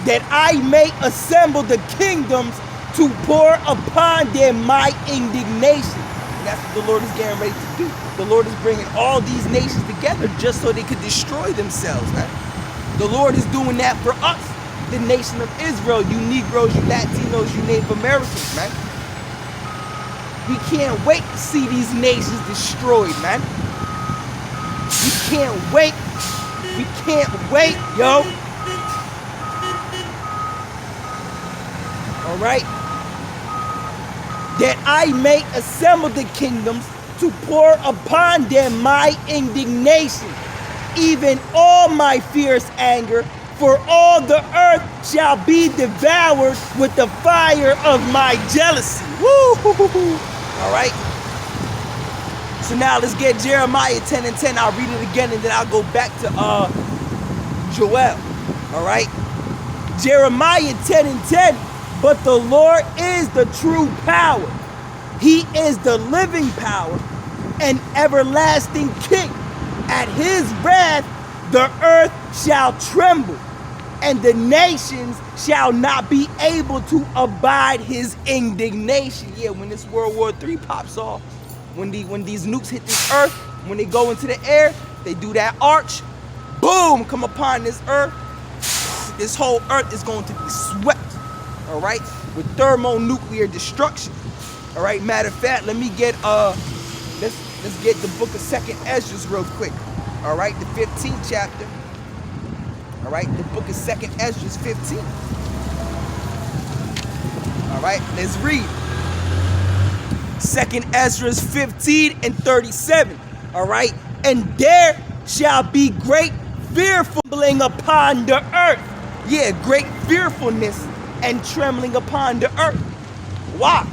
that I may assemble the kingdoms to pour upon them my indignation. And that's what the Lord is getting ready to do. The Lord is bringing all these nations together just so they could destroy themselves, man. The Lord is doing that for us, the nation of Israel, you Negroes, you Latinos, you Native Americans, man. We can't wait to see these nations destroyed, man. We can't wait. We can't wait, yo. All right. That I may assemble the kingdoms to pour upon them my indignation, even all my fierce anger, for all the earth shall be devoured with the fire of my jealousy. Woo! All right. So now let's get Jeremiah 10 and 10. I'll read it again and then I'll go back to Joel. All right. Jeremiah 10 and 10. But the Lord is the true power. He is the living power and everlasting King. At his wrath the earth shall tremble, and the nations shall not be able to abide his indignation. Yeah, when this World War III pops off, when these nukes hit this earth, when they go into the air, they do that arch, boom, come upon this earth. This whole earth is going to be swept, all right, with thermonuclear destruction. All right, matter of fact, let me get let's get the book of 2nd Esdras real quick. All right, the 15th chapter. All right, the book of 2nd Esdras 15. All right, let's read. 2nd Esdras 15 and 37. All right, and there shall be great fearfulness upon the earth. Yeah, great fearfulness and trembling upon the earth. Why?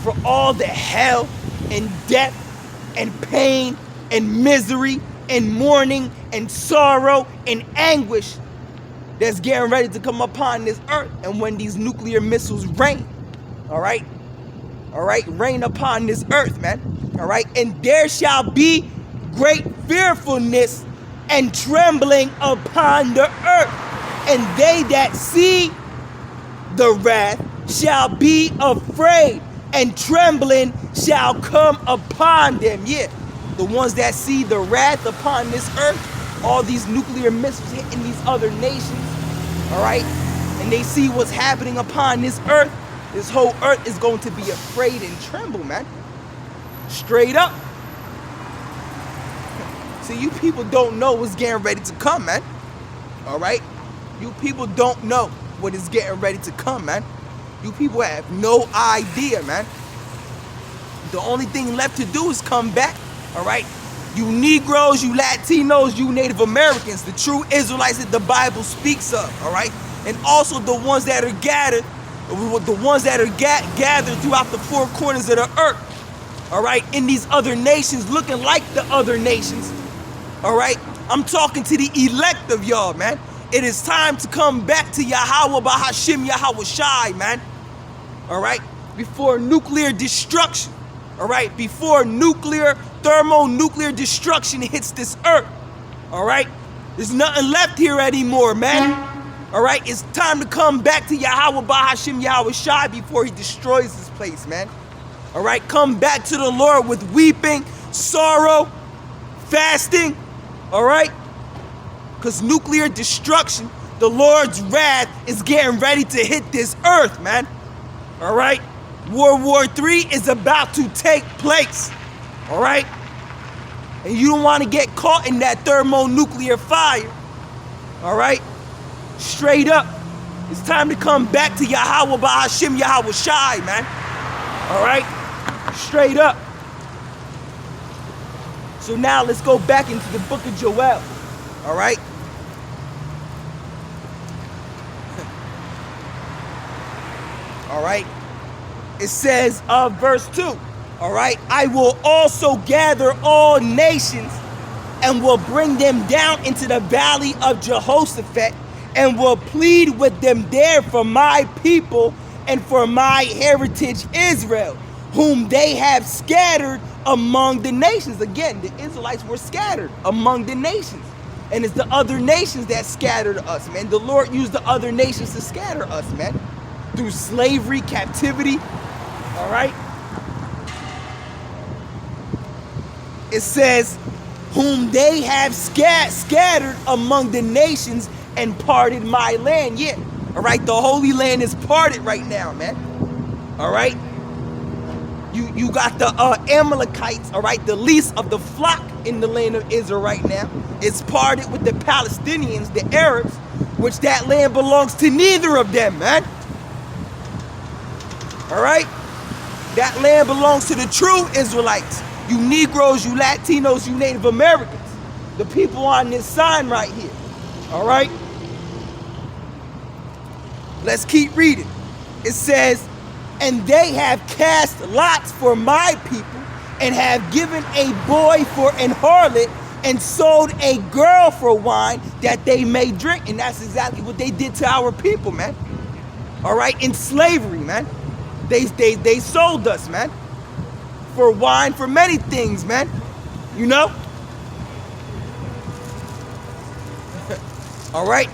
For all the hell and death and pain and misery and mourning and sorrow and anguish that's getting ready to come upon this earth. And when these nuclear missiles rain, all right, rain upon this earth, man, all right, and there shall be great fearfulness and trembling upon the earth, and they that see the wrath shall be afraid, and trembling shall come upon them. Yeah, the ones that see the wrath upon this earth, all these nuclear missiles hitting these other nations, all right, and they see what's happening upon this earth, this whole earth is going to be afraid and tremble, man. Straight up. See, you people don't know what's getting ready to come, man. All right? You people don't know what is getting ready to come, man. You people have no idea, man. The only thing left to do is come back, all right? You Negroes, you Latinos, you Native Americans, the true Israelites that the Bible speaks of, all right? And also the ones that are gathered, gathered throughout the four corners of the earth, all right? In these other nations, looking like the other nations, all right? I'm talking to the elect of y'all, man. It is time to come back to Yahweh Bahashim Yahweh Shai, man. All right? Before nuclear destruction. All right? Before thermonuclear destruction hits this earth. All right? There's nothing left here anymore, man. All right? It's time to come back to Yahweh Bahashim Yahweh Shai before he destroys this place, man. All right? Come back to the Lord with weeping, sorrow, fasting. All right? Because nuclear destruction The Lord's wrath is getting ready to hit this earth, man. All right? World War III is about to take place. All right? And you don't want to get caught in that thermonuclear fire. All right? Straight up. It's time to come back to Yahweh Bahashim Yahweh Shai, man. All right? Straight up. So now let's go back into the book of Joel. All right? All right? It says, verse 2. All right? I will also gather all nations and will bring them down into the valley of Jehoshaphat and will plead with them there for my people and for my heritage Israel, whom they have scattered among the nations. Again, the Israelites were scattered among the nations. And it's the other nations that scattered us, man. The Lord used the other nations to scatter us, man. Through slavery, captivity. All right? It says, whom they have scattered among the nations and parted my land. Yeah. All right? The Holy Land is parted right now, man. All right? You got the Amalekites, all right, the least of the flock in the land of Israel right now. It's parted with the Palestinians, the Arabs, which that land belongs to neither of them, man. All right? That land belongs to the true Israelites. You Negroes, you Latinos, you Native Americans. The people on this sign right here. All right? Let's keep reading. It says, and they have cast lots for my people, and have given a boy for an harlot, and sold a girl for wine that they may drink. And that's exactly what they did to our people, man. All right, in slavery, man. They sold us, man. For wine, for many things, man. You know? All right.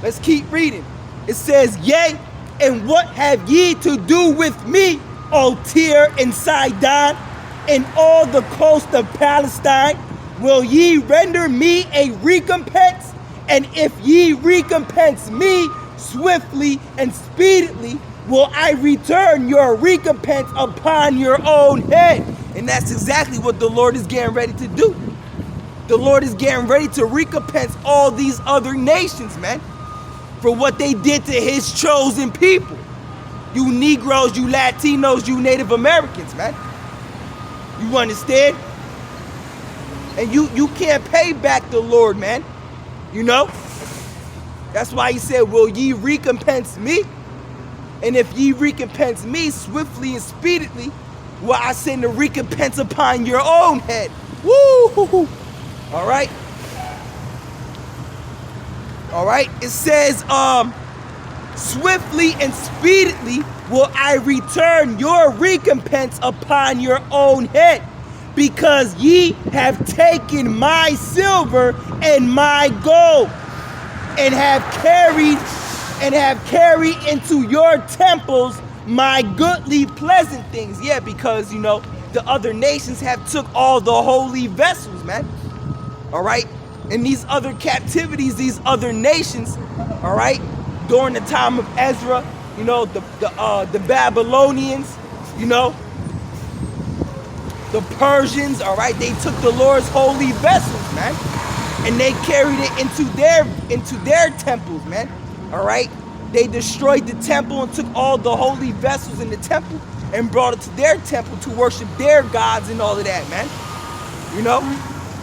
Let's keep reading. It says, yea, and what have ye to do with me, O Tyre and Sidon, and all the coast of Palestine? Will ye render me a recompense? And if ye recompense me swiftly and speedily, will I return your recompense upon your own head? And that's exactly what the Lord is getting ready to do. The Lord is getting ready to recompense all these other nations, man, for what they did to his chosen people. You Negroes, you Latinos, you Native Americans, man. You understand? And you can't pay back the Lord, man. You know? That's why he said, will ye recompense me? And if ye recompense me swiftly and speedily, will I send a recompense upon your own head. Woo! All right? All right? It says, swiftly and speedily will I return your recompense upon your own head, because ye have taken my silver and my gold, and have carried into your temples my goodly pleasant things. Yeah, because, you know, the other nations have took all the holy vessels, man. All right? And these other captivities, these other nations, all right, during the time of Ezra, you know, the Babylonians, you know, the Persians, all right, they took the Lord's holy vessels, man, and they carried it into their temples, man. All right, they destroyed the temple and took all the holy vessels in the temple and brought it to their temple to worship their gods and all of that, man. You know,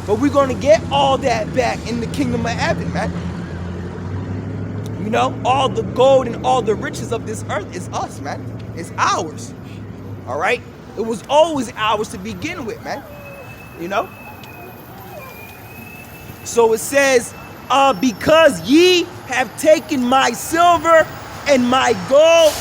but we're gonna get all that back in the kingdom of heaven, man. You know, all the gold and all the riches of this earth is us, man. It's ours. All right? It was always ours to begin with, man. You know? So it says, because ye have taken my silver and my gold,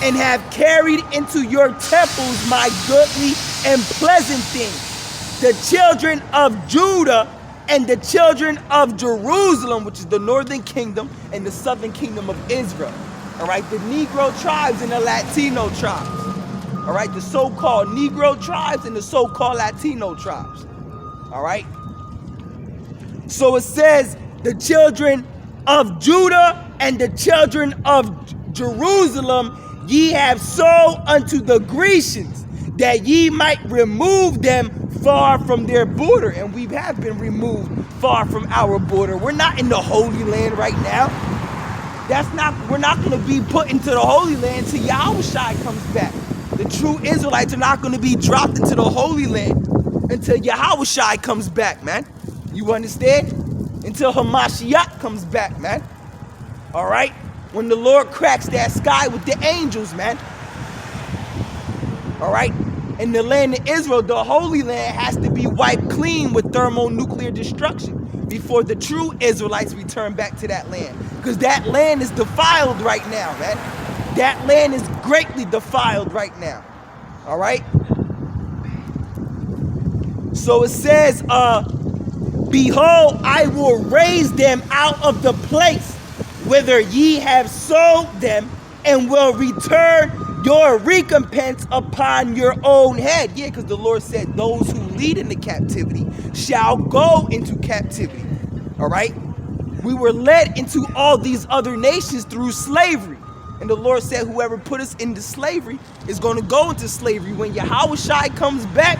and have carried into your temples my goodly and pleasant things, the children of Judah and the children of Jerusalem, which is the northern kingdom and the southern kingdom of Israel. All right, the Negro tribes and the Latino tribes. All right, the so-called Negro tribes and the so-called Latino tribes. All right. So it says the children of Judah and the children of Jerusalem ye have sold unto the Grecians, that ye might remove them far from their border. And we have been removed far from our border. We're not in the Holy Land right now. We're not going to be put into the Holy Land till Yahushua comes back. The true Israelites are not going to be dropped into the Holy Land until Yahushua comes back, man. You understand? Until Hamashiach comes back, man. All right? When the Lord cracks that sky with the angels, man. All right? In the land of Israel, the Holy Land has to be wiped clean with thermonuclear destruction before the true Israelites return back to that land. Because that land is defiled right now, man. That land is greatly defiled right now. All right? So it says, behold, I will raise them out of the place whither ye have sold them, and will return your recompense upon your own head. Yeah, because the Lord said those who lead into captivity shall go into captivity. All right? We were led into all these other nations through slavery. And the Lord said whoever put us into slavery is going to go into slavery. When Yahushua comes back,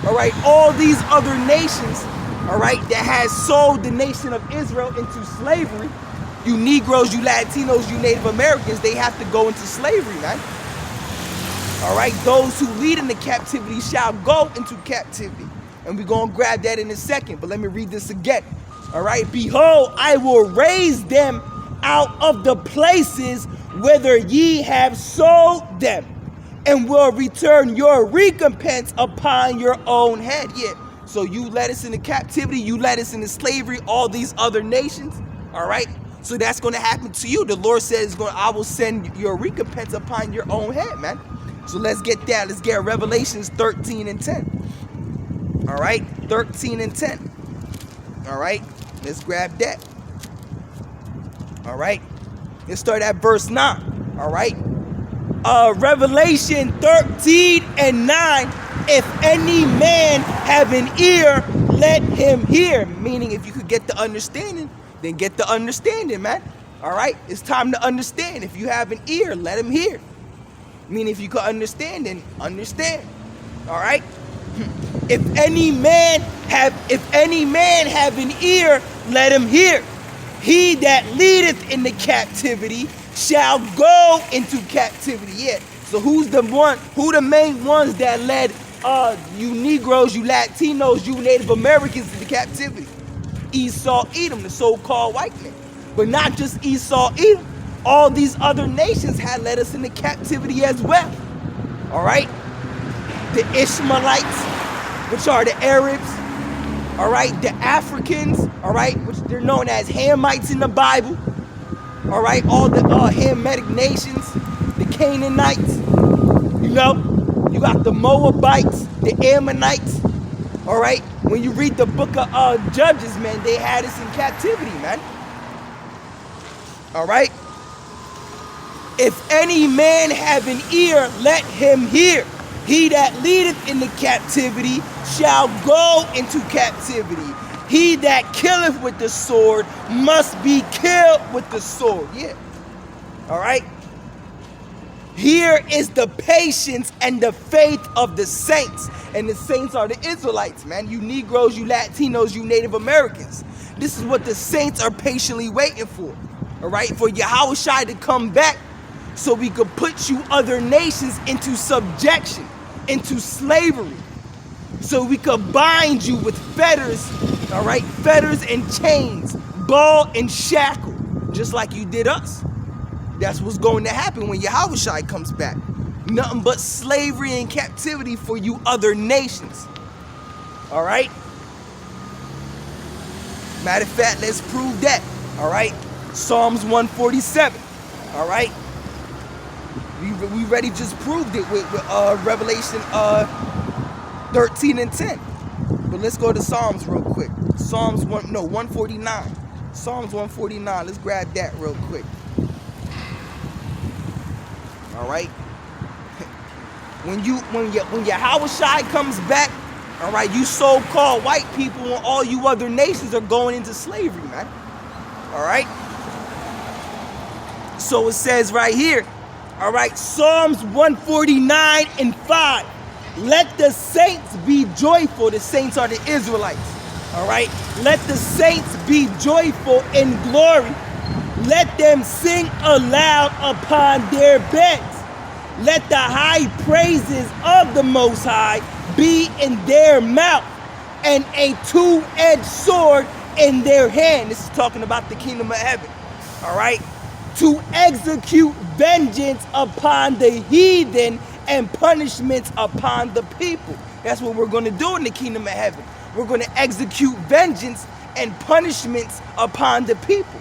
all right, all these other nations, all right, that has sold the nation of Israel into slavery, you Negroes, you Latinos, you Native Americans, they have to go into slavery, man. All right, those who lead into captivity shall go into captivity. And we're going to grab that in a second, but let me read this again. All right, behold, I will raise them out of the places whither ye have sold them, and will return your recompense upon your own head. Yeah, so you led us into captivity, you led us into slavery, all these other nations, all right? So that's going to happen to you. The Lord says, I will send your recompense upon your own head, man. So let's get that. Let's get Revelations 13 and 10. All right, 13 and 10. All right, let's grab that. All right, let's start at verse 9. All right, Revelation 13 and 9. If any man have an ear, let him hear. Meaning, if you could get the understanding, then get the understanding, man. All right, it's time to understand. If you have an ear, let him hear. Meaning, if you could understand, then understand. All right. If any man have an ear, let him hear. He that leadeth into captivity shall go into captivity. Yeah. So who the main ones that led you Negroes, you Latinos, you Native Americans into captivity? Esau, Edom, the so-called white man. But not just Esau, Edom. All these other nations had led us into captivity as well. All right? The Ishmaelites, which are the Arabs. All right? The Africans, all right? Which they're known as Hamites in the Bible. All right? All the Hamitic nations, the Canaanites. You know? You got the Moabites, the Ammonites. All right? When you read the book of Judges, man, they had us in captivity, man. All right? If any man have an ear, let him hear. He that leadeth into captivity shall go into captivity. He that killeth with the sword must be killed with the sword. Yeah. All right? Here is the patience and the faith of the saints. And the saints are the Israelites, man. You Negroes, you Latinos, you Native Americans. This is what the saints are patiently waiting for. All right? For Yahushua to come back so we could put you other nations into subjection, into slavery. So we could bind you with fetters, all right? Fetters and chains, ball and shackle, just like you did us. That's what's going to happen when Yahushua comes back. Nothing but slavery and captivity for you other nations. All right? Matter of fact, let's prove that. All right? Psalms 147. All right? We already just proved it with Revelation 13 and 10. But let's go to Psalms real quick. 149. Psalms 149. Let's grab that real quick. All right. When Yahushua comes back, all right, you so-called white people and all you other nations are going into slavery, man. All right. So it says right here, all right, Psalms 149 and 5. Let the saints be joyful. The saints are the Israelites. All right. Let the saints be joyful in glory. Let them sing aloud upon their beds. Let the high praises of the Most High be in their mouth, and a two-edged sword in their hand. This is talking about the kingdom of heaven. All right. To execute vengeance upon the heathen and punishments upon the people. That's what we're going to do in the kingdom of heaven. We're going to execute vengeance and punishments upon the people.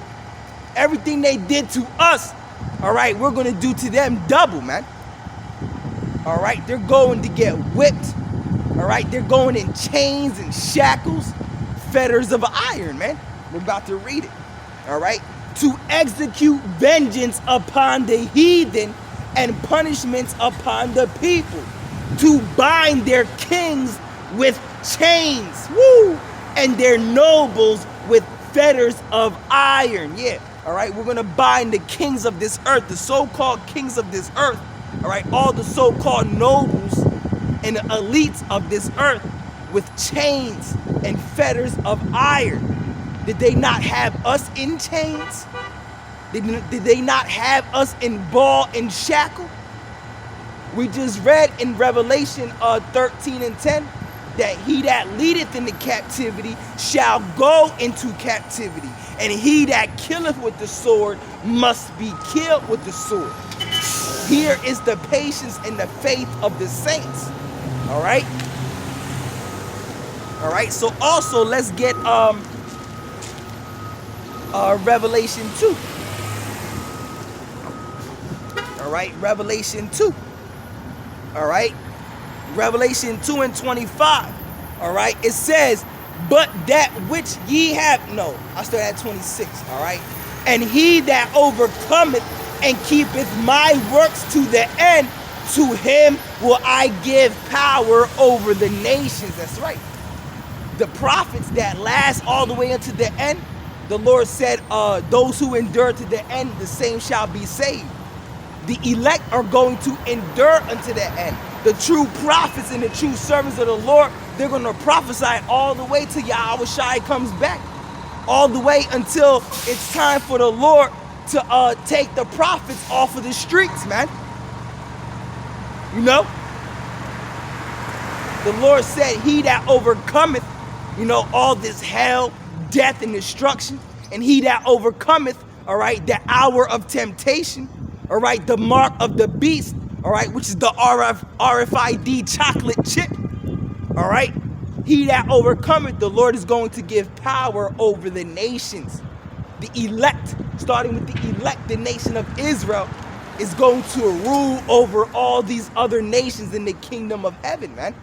Everything they did to us, all right, we're going to do to them double, man. All right, they're going to get whipped. All right, they're going in chains and shackles, fetters of iron, man. We're about to read it. All right, to execute vengeance upon the heathen and punishments upon the people, to bind their kings with chains, woo, and their nobles with fetters of iron. Yeah, all right, we're going to bind the kings of this earth, the so-called kings of this earth, all right, all the so-called nobles and the elites of this earth with chains and fetters of iron. Did they not have us in chains? Did they not have us in ball and shackle? We just read in Revelation 13 and 10 that he that leadeth into captivity shall go into captivity, and he that killeth with the sword must be killed with the sword. Here is the patience and the faith of the saints. All right. All right. So also let's get Revelation 2. All right, Revelation 2. All right, Revelation 2 and 25. All right, it says, but that which ye have, no, I start at 26. All right, and he that overcometh and keepeth my works to the end, to him will I give power over the nations. That's right. The prophets that last all the way unto the end, the Lord said, those who endure to the end, the same shall be saved. The elect are going to endure unto the end. The true prophets and the true servants of the Lord, they're going to prophesy all the way till Yahweh Shai comes back. All the way until it's time for the Lord to take the prophets off of the streets, man. You know? The Lord said, he that overcometh, you know, all this hell, death, and destruction, and he that overcometh, all right, the hour of temptation, all right, the mark of the beast, all right, which is the RFID chocolate chip, all right, he that overcometh, the Lord is going to give power over the nations. The elect, starting with the elect, the nation of Israel, is going to rule over all these other nations in the kingdom of heaven, man.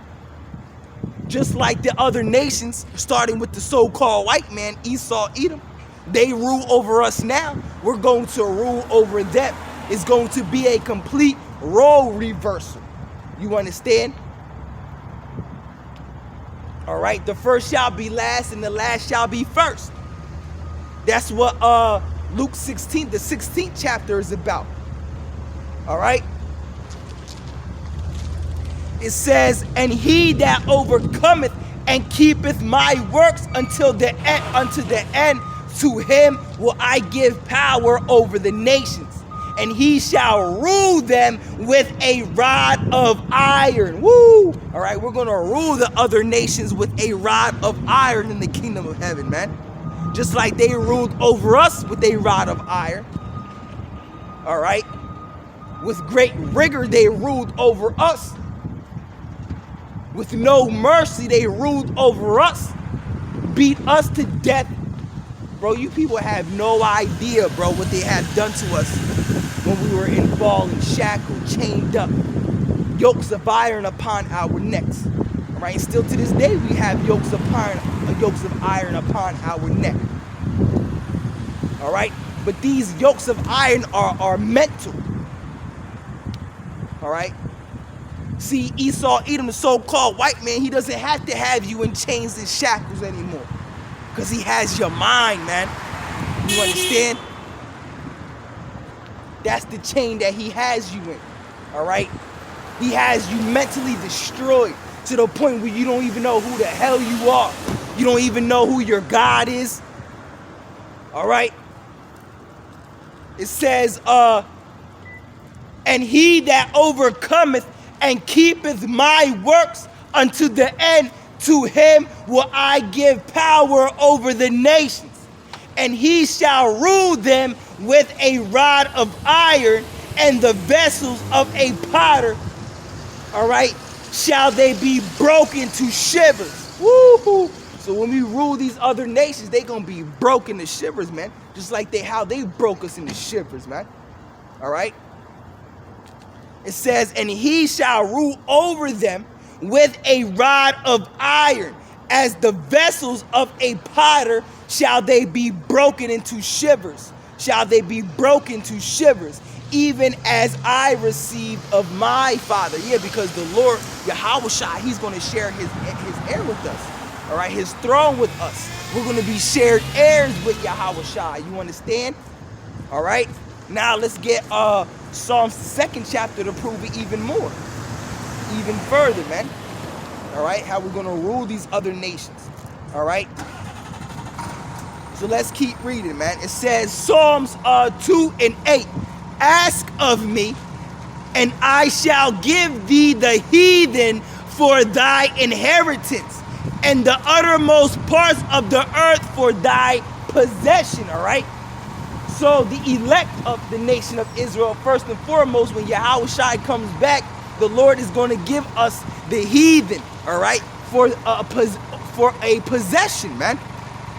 Just like the other nations, starting with the so-called white man, Esau, Edom, they rule over us now. We're going to rule over them. It's going to be a complete role reversal. You understand? All right, the first shall be last and the last shall be first. That's what Luke 16, the 16th chapter is about. All right? It says, and he that overcometh and keepeth my works until the end, to him will I give power over the nations, and he shall rule them with a rod of iron. Woo! All right, we're going to rule the other nations with a rod of iron in the kingdom of heaven, man. Just like they ruled over us with a rod of iron. All right? With great rigor, they ruled over us. With no mercy, they ruled over us. Beat us to death. Bro, you people have no idea, bro, what they had done to us when we were in ball and shackle, chained up. Yokes of iron upon our necks. All right, and still to this day, we have yokes of iron upon our neck. All right, but these yokes of iron are mental. All right. See, Esau, Edom, the so-called white man, he doesn't have to have you in chains and shackles anymore. Because he has your mind, man. You understand? That's the chain that he has you in. All right? He has you mentally destroyed to the point where you don't even know who the hell you are. You don't even know who your God is. All right? It says, and he that overcometh and keepeth my works unto the end, to him will I give power over the nations. And he shall rule them with a rod of iron, and the vessels of a potter, all right, shall they be broken to shivers. Woo-hoo. So when we rule these other nations, they gonna be broken to shivers, man. Just like how they broke us into shivers, man. All right? It says, and he shall rule over them with a rod of iron, as the vessels of a potter shall they be broken into shivers. Shall they be broken to shivers, even as I received of my Father. Yeah, because the Lord, Yahushua, he's going to share his air with us. All right, his throne with us. We're going to be shared heirs with Yahushua. You understand? All right. Now let's get Psalms 2nd chapter to prove it even more. Even further, man. All right, how we're going to rule these other nations. All right. So let's keep reading, man. It says, Psalms 2 and 8. Ask of me, and I shall give thee the heathen for thy inheritance, and the uttermost parts of the earth for thy possession. All right. So the elect of the nation of Israel, first and foremost, when Yahushua comes back, the Lord is going to give us the heathen, all right, for a possession, man.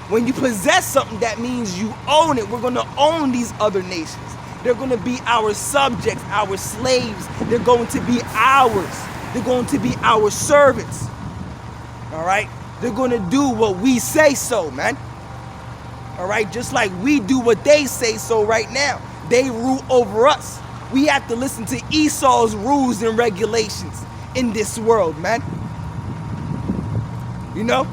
When you possess something, that means you own it. We're going to own these other nations. They're going to be our subjects, our slaves. They're going to be ours. They're going to be our servants, all right? They're going to do what we say so, man. All right, just like we do what they say so right now. They rule over us. We have to listen to Esau's rules and regulations in this world, man. You know?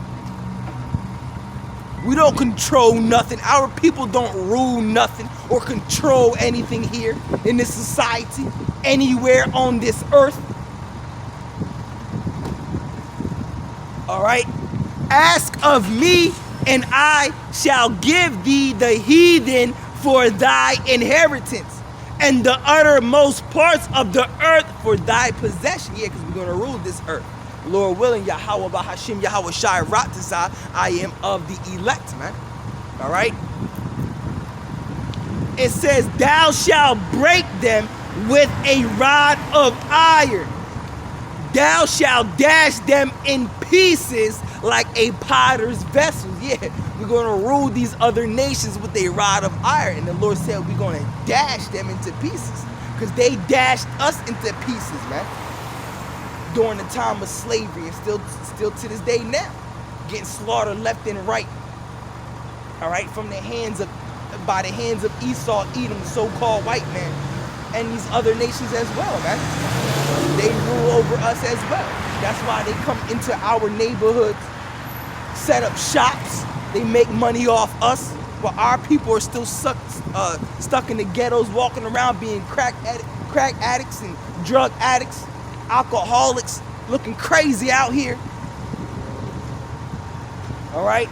We don't control nothing. Our people don't rule nothing or control anything here in this society, anywhere on this earth. All right? Ask of me, and I shall give thee the heathen for thy inheritance, and the uttermost parts of the earth for thy possession. Yeah, because we're going to rule this earth. Lord willing, Yahweh Bahashim, Yahweh Shai Ratazah, I am of the elect, man. All right? It says, thou shalt break them with a rod of iron. Thou shalt dash them in pieces like a potter's vessel. Yeah, we're going to rule these other nations with a rod of iron. And the Lord said we're going to dash them into pieces, because they dashed us into pieces, man, during the time of slavery, and still to this day now, getting slaughtered left and right. All right, by the hands of Esau, Edom, the so-called white man, and these other nations as well, man. They rule over us as well. That's why they come into our neighborhoods, set up shops. They make money off us, while our people are still stuck in the ghettos, walking around being crack addicts and drug addicts, alcoholics, looking crazy out here. All right.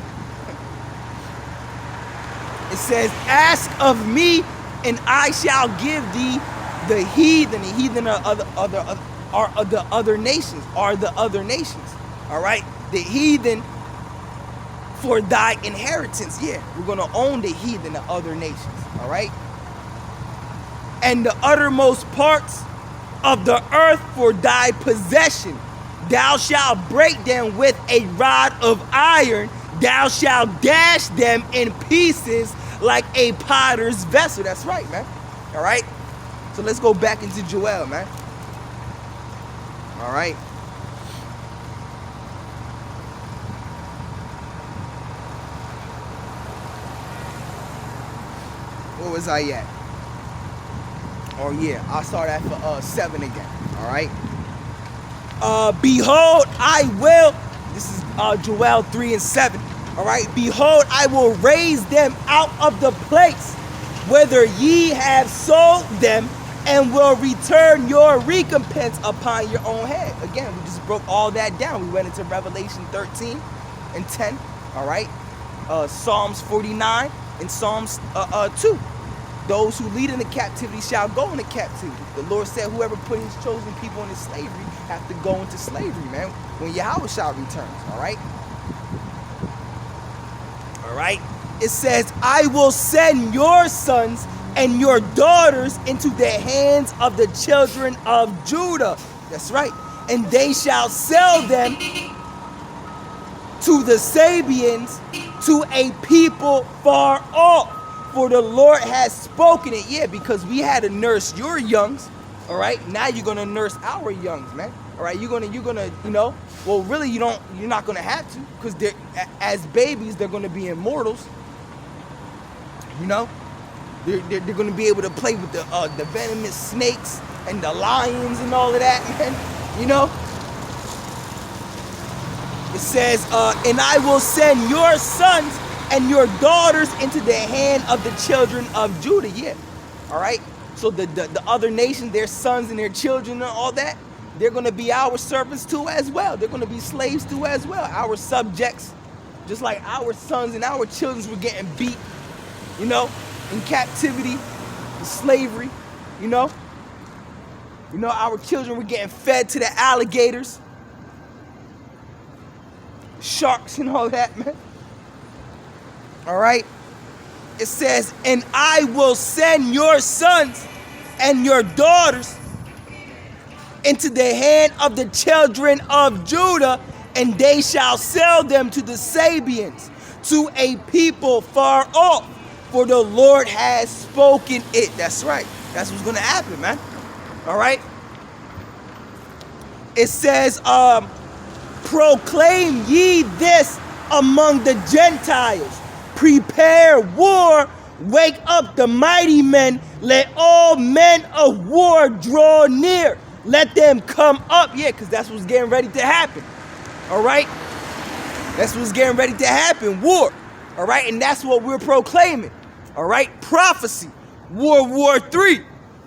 It says, ask of me, and I shall give thee the heathen. The heathen are the other nations. All right. The heathen for thy inheritance. Yeah, we're going to own the heathen, the other nations. All right. And the uttermost parts of the earth for thy possession. Thou shalt break them with a rod of iron. Thou shalt dash them in pieces like a potter's vessel. That's right, man. All right. So let's go back into Joel, man. All right. Where was I at? Oh yeah, I'll start at 7 again. All right. Behold, I will. This is Joel 3 and 7. All right. Behold, I will raise them out of the place whether ye have sold them, and will return your recompense upon your own head. Again, we just broke all that down. We went into Revelation 13 and 10, all right? Psalms 49 and Psalms 2. Those who lead into captivity shall go into captivity. The Lord said whoever put his chosen people into slavery have to go into slavery, man, when Yahweh shall returns, all right? All right? It says, I will send your sons and your daughters into the hands of the children of Judah. That's right. And they shall sell them to the Sabians, to a people far off. For the Lord has spoken it. Yeah, because we had to nurse your youngs. All right. Now you're gonna nurse our youngs, man. All right. You're gonna, well, really, you're not gonna have to, because they're, as babies, they're gonna be immortals. They're going to be able to play with the venomous snakes and the lions and all of that, man. It says, and I will send your sons and your daughters into the hand of the children of Judah. Yeah. All right. So the other nations, their sons and their children and all that, they're going to be our servants too as well. They're going to be slaves too as well. Our subjects, just like our sons and our children were getting beat, in captivity, in slavery, our children were getting fed to the alligators, sharks and all that, man. All right. It says, and I will send your sons and your daughters into the hand of the children of Judah, and they shall sell them to the Sabians, to a people far off. For the Lord has spoken it. That's right. That's what's going to happen, man. All right. It says, proclaim ye this among the Gentiles. Prepare war. Wake up the mighty men. Let all men of war draw near. Let them come up. Yeah, because that's what's getting ready to happen. All right. That's what's getting ready to happen. War. All right. And that's what we're proclaiming. All right, prophecy, World War III.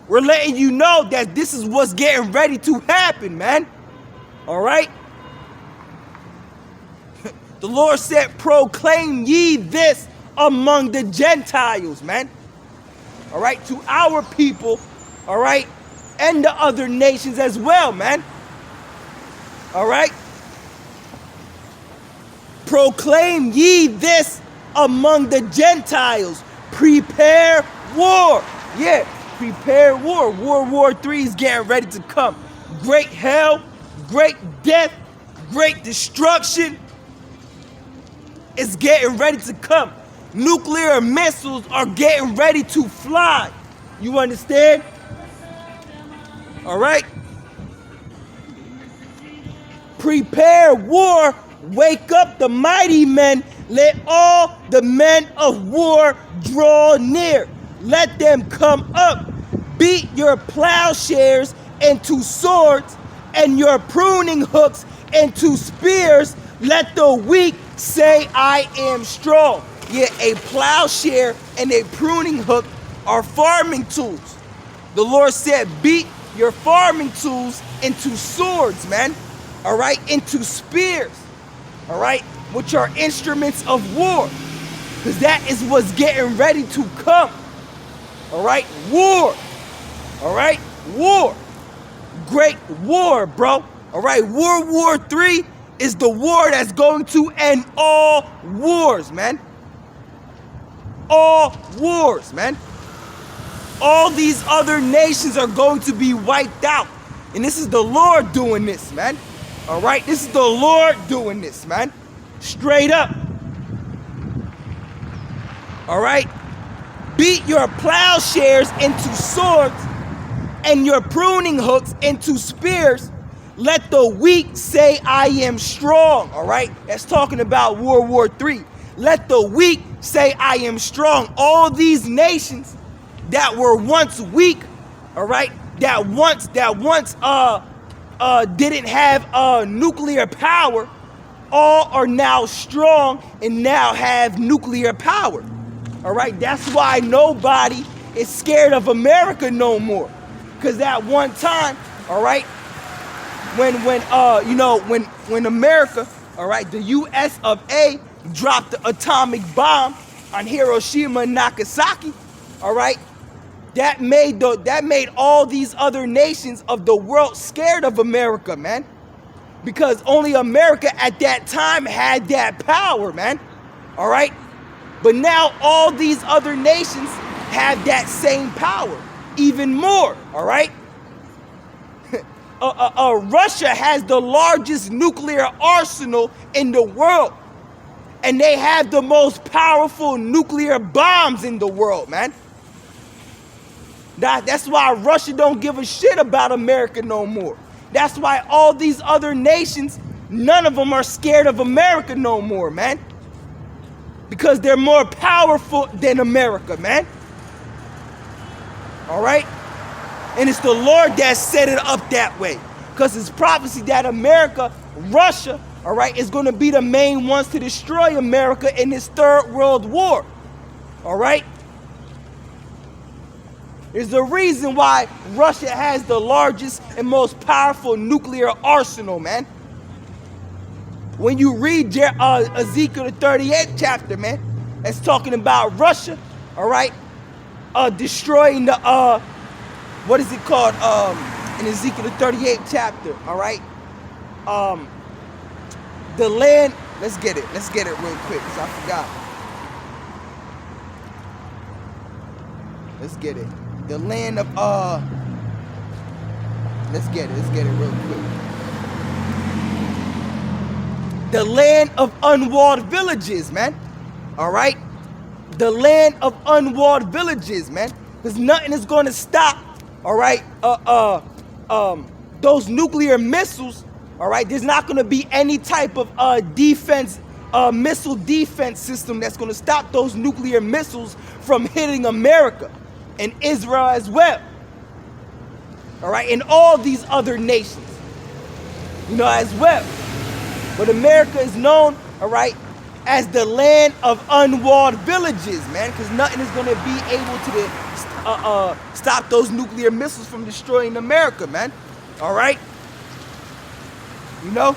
We're letting you know that this is what's getting ready to happen, man. All right. The Lord said, proclaim ye this among the Gentiles, man. All right, to our people, all right, and the other nations as well, man. All right. Proclaim ye this among the Gentiles. Prepare war. Yeah, prepare war. World War III is getting ready to come. Great hell, great death, great destruction is getting ready to come. Nuclear missiles are getting ready to fly. You understand? All right. Prepare war. Wake up the mighty men. Let all the men of war draw near. Let them come up. Beat your plowshares into swords and your pruning hooks into spears. Let the weak say, I am strong. Yeah, a plowshare and a pruning hook are farming tools. The Lord said, beat your farming tools into swords, man. All right, into spears. All right, which are instruments of war. Because that is what's getting ready to come. All right, war. All right, war. Great war, bro. All right, World War III is the war that's going to end all wars, man. All wars, man. All these other nations are going to be wiped out. And this is the Lord doing this, man. All right, this is the Lord doing this, man. Straight up. All right. Beat your plowshares into swords and your pruning hooks into spears. Let the weak say, I am strong. All right. That's talking about World War III. Let the weak say, I am strong. All these nations that were once weak, all right, that once didn't have nuclear power, all are now strong and now have nuclear power. All right, that's why nobody is scared of America no more. Because at one time, all right, when America, all right, the U.S. of A dropped the atomic bomb on Hiroshima and Nagasaki, all right, that made all these other nations of the world scared of America, man. Because only America at that time had that power, man. All right? But now all these other nations have that same power, even more, all right? Russia has the largest nuclear arsenal in the world. And they have the most powerful nuclear bombs in the world, man. That's why Russia don't give a shit about America no more. That's why all these other nations, none of them are scared of America no more, man. Because they're more powerful than America, man. All right? And it's the Lord that set it up that way. Because it's prophecy that America, Russia, all right, is going to be the main ones to destroy America in this third world war. All right? There's a reason why Russia has the largest and most powerful nuclear arsenal, man. When you read Ezekiel the 38th chapter, man, it's talking about Russia, all right, destroying the, what is it called, in Ezekiel the 38th chapter, all right, the land, let's get it real quick, because I forgot. Let's get it. The land of, let's get it real quick. The land of unwalled villages, man. All right? The land of unwalled villages, man. Because nothing is going to stop, all right, those nuclear missiles, all right? There's not going to be any type of missile defense system that's going to stop those nuclear missiles from hitting America and Israel as well. All right? And all these other nations, as well. But America is known, all right, as the land of unwalled villages, man, because nothing is going to be able to stop those nuclear missiles from destroying America, man. All right? No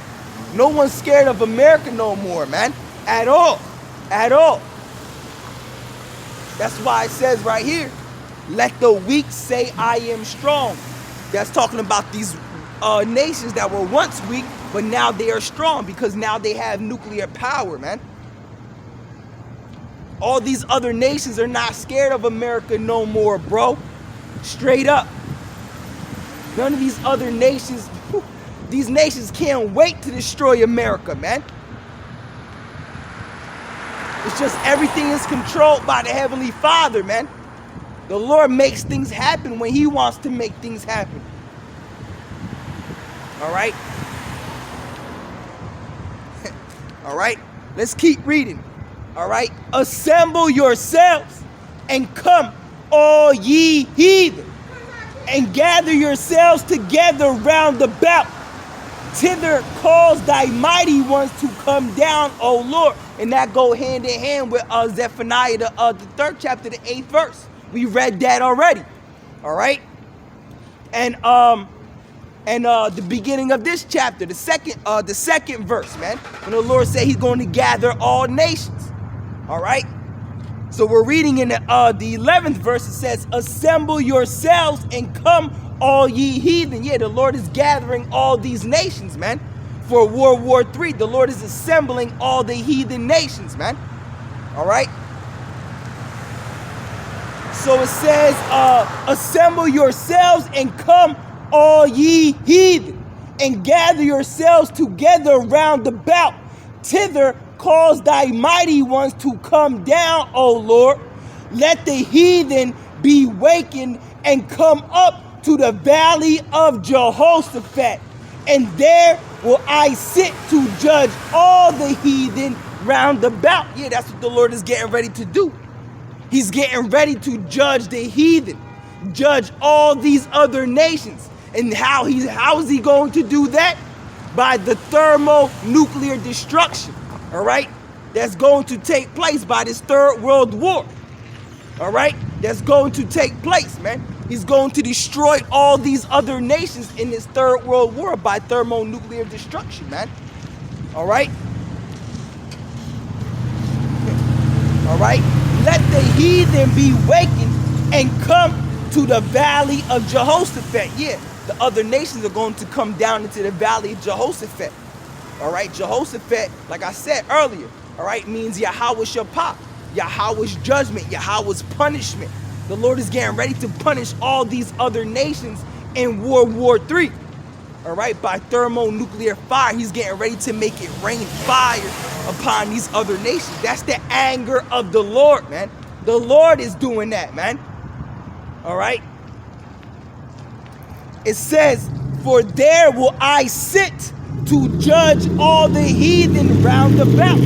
one's scared of America no more, man. At all. At all. That's why it says right here, let the weak say I am strong. That's talking about these nations that were once weak, but now they are strong because now they have nuclear power, man. All these other nations are not scared of America no more, bro. Straight up. None of these other nations, these nations can't wait to destroy America, man. It's just everything is controlled by the Heavenly Father, man. The Lord makes things happen when He wants to make things happen. All right? All right? Let's keep reading. All right? Assemble yourselves and come, all ye heathen, and gather yourselves together round about. Thither cause thy mighty ones to come down, O Lord. And that go hand in hand with Zephaniah, the 3rd chapter, the 8th verse. We read that already. All right? And the beginning of this chapter, the second verse, man, when the Lord said He's going to gather all nations. All right? So we're reading in the 11th verse. It says, assemble yourselves and come, all ye heathen. Yeah, the Lord is gathering all these nations, man, for World War III. The Lord is assembling all the heathen nations, man. All right? So it says, assemble yourselves and come, all ye heathen, and gather yourselves together round about. Thither cause thy mighty ones to come down, O Lord. Let the heathen be wakened and come up to the valley of Jehoshaphat. And there will I sit to judge all the heathen round about. Yeah, that's what the Lord is getting ready to do. He's getting ready to judge the heathen, judge all these other nations. And how is he going to do that? By the thermonuclear destruction, all right? That's going to take place by this third world war. all right, that's going to take place, man. He's going to destroy all these other nations in this third world war by thermonuclear destruction, man. All right? All right? Let the heathen be wakened and come to the valley of Jehoshaphat. Yeah, the other nations are going to come down into the valley of Jehoshaphat. All right? Jehoshaphat, like I said earlier, all right, means Yahweh Shapah. Yahweh's judgment, Yahweh's punishment. The Lord is getting ready to punish all these other nations in World War III. All right, by thermonuclear fire. He's getting ready to make it rain fire upon these other nations. That's the anger of the Lord, man. The Lord is doing that, man. All right. It says, for there will I sit to judge all the heathen round about.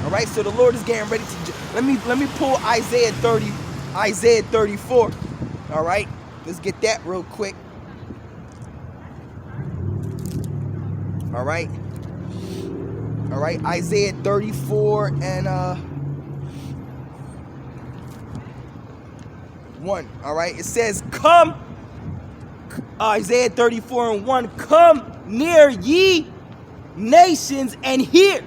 All right, so the Lord is getting ready to. Let me pull Isaiah 34. All right, let's get that real quick. All right, Isaiah 34 and 1. All right, it says, "Come." Isaiah 34 and 1. Come near ye nations and hear,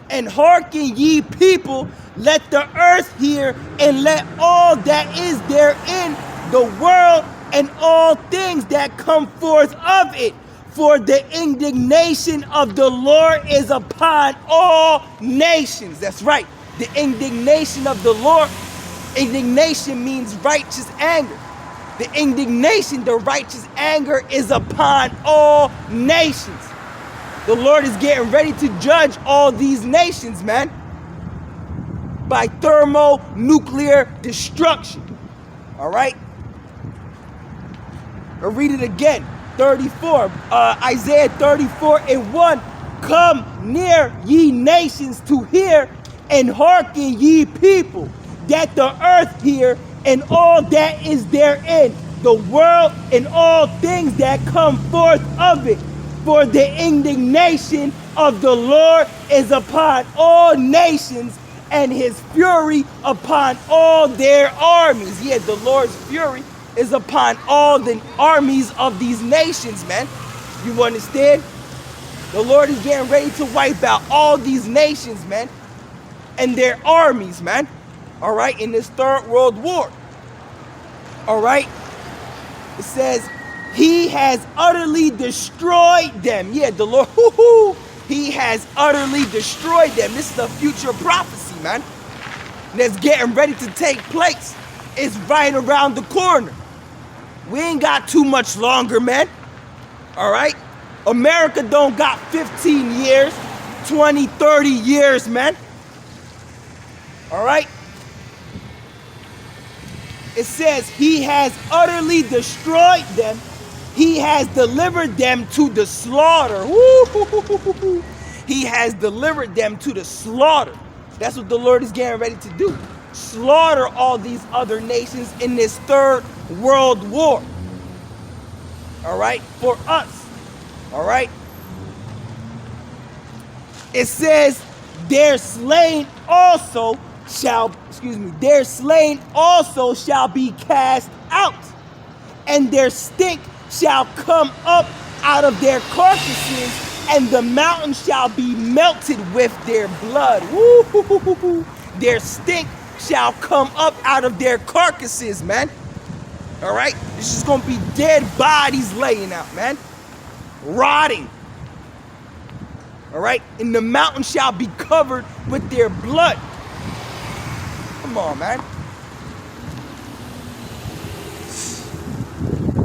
and hearken ye people. Let the earth hear, and let all that is therein, the world and all things that come forth of it. For the indignation of the Lord is upon all nations. That's right. The indignation of the Lord. Indignation means righteous anger. The indignation, the righteous anger is upon all nations. The Lord is getting ready to judge all these nations, man, by thermonuclear destruction. All right? I'll read it again. 34, Isaiah 34 and 1. Come near ye nations to hear, and hearken ye people, that the earth hear, and all that is therein, the world and all things that come forth of it. For the indignation of the Lord is upon all nations, and his fury upon all their armies. Yeah, the Lord's fury is upon all the armies of these nations, man. You understand? The Lord is getting ready to wipe out all these nations, man, and their armies, man. All right, in this third world war. All right, it says, he has utterly destroyed them. Yeah, the Lord, he has utterly destroyed them. This is a future prophecy, man, that's getting ready to take place. It's right around the corner. We ain't got too much longer, man. All right? America don't got 15 years, 20, 30 years, man. All right? It says, he has utterly destroyed them. He has delivered them to the slaughter. Woo! He has delivered them to the slaughter. That's what the Lord is getting ready to do. Slaughter all these other nations in this third world war. All right? For us. All right? It says, their slain also shall be cast out, and their stink shall come up out of their carcasses, and the mountain shall be melted with their blood. Woo! Their stink shall come up out of their carcasses, man. All right? This is going to be dead bodies laying out, man. Rotting. All right? And the mountain shall be covered with their blood. Come on, man.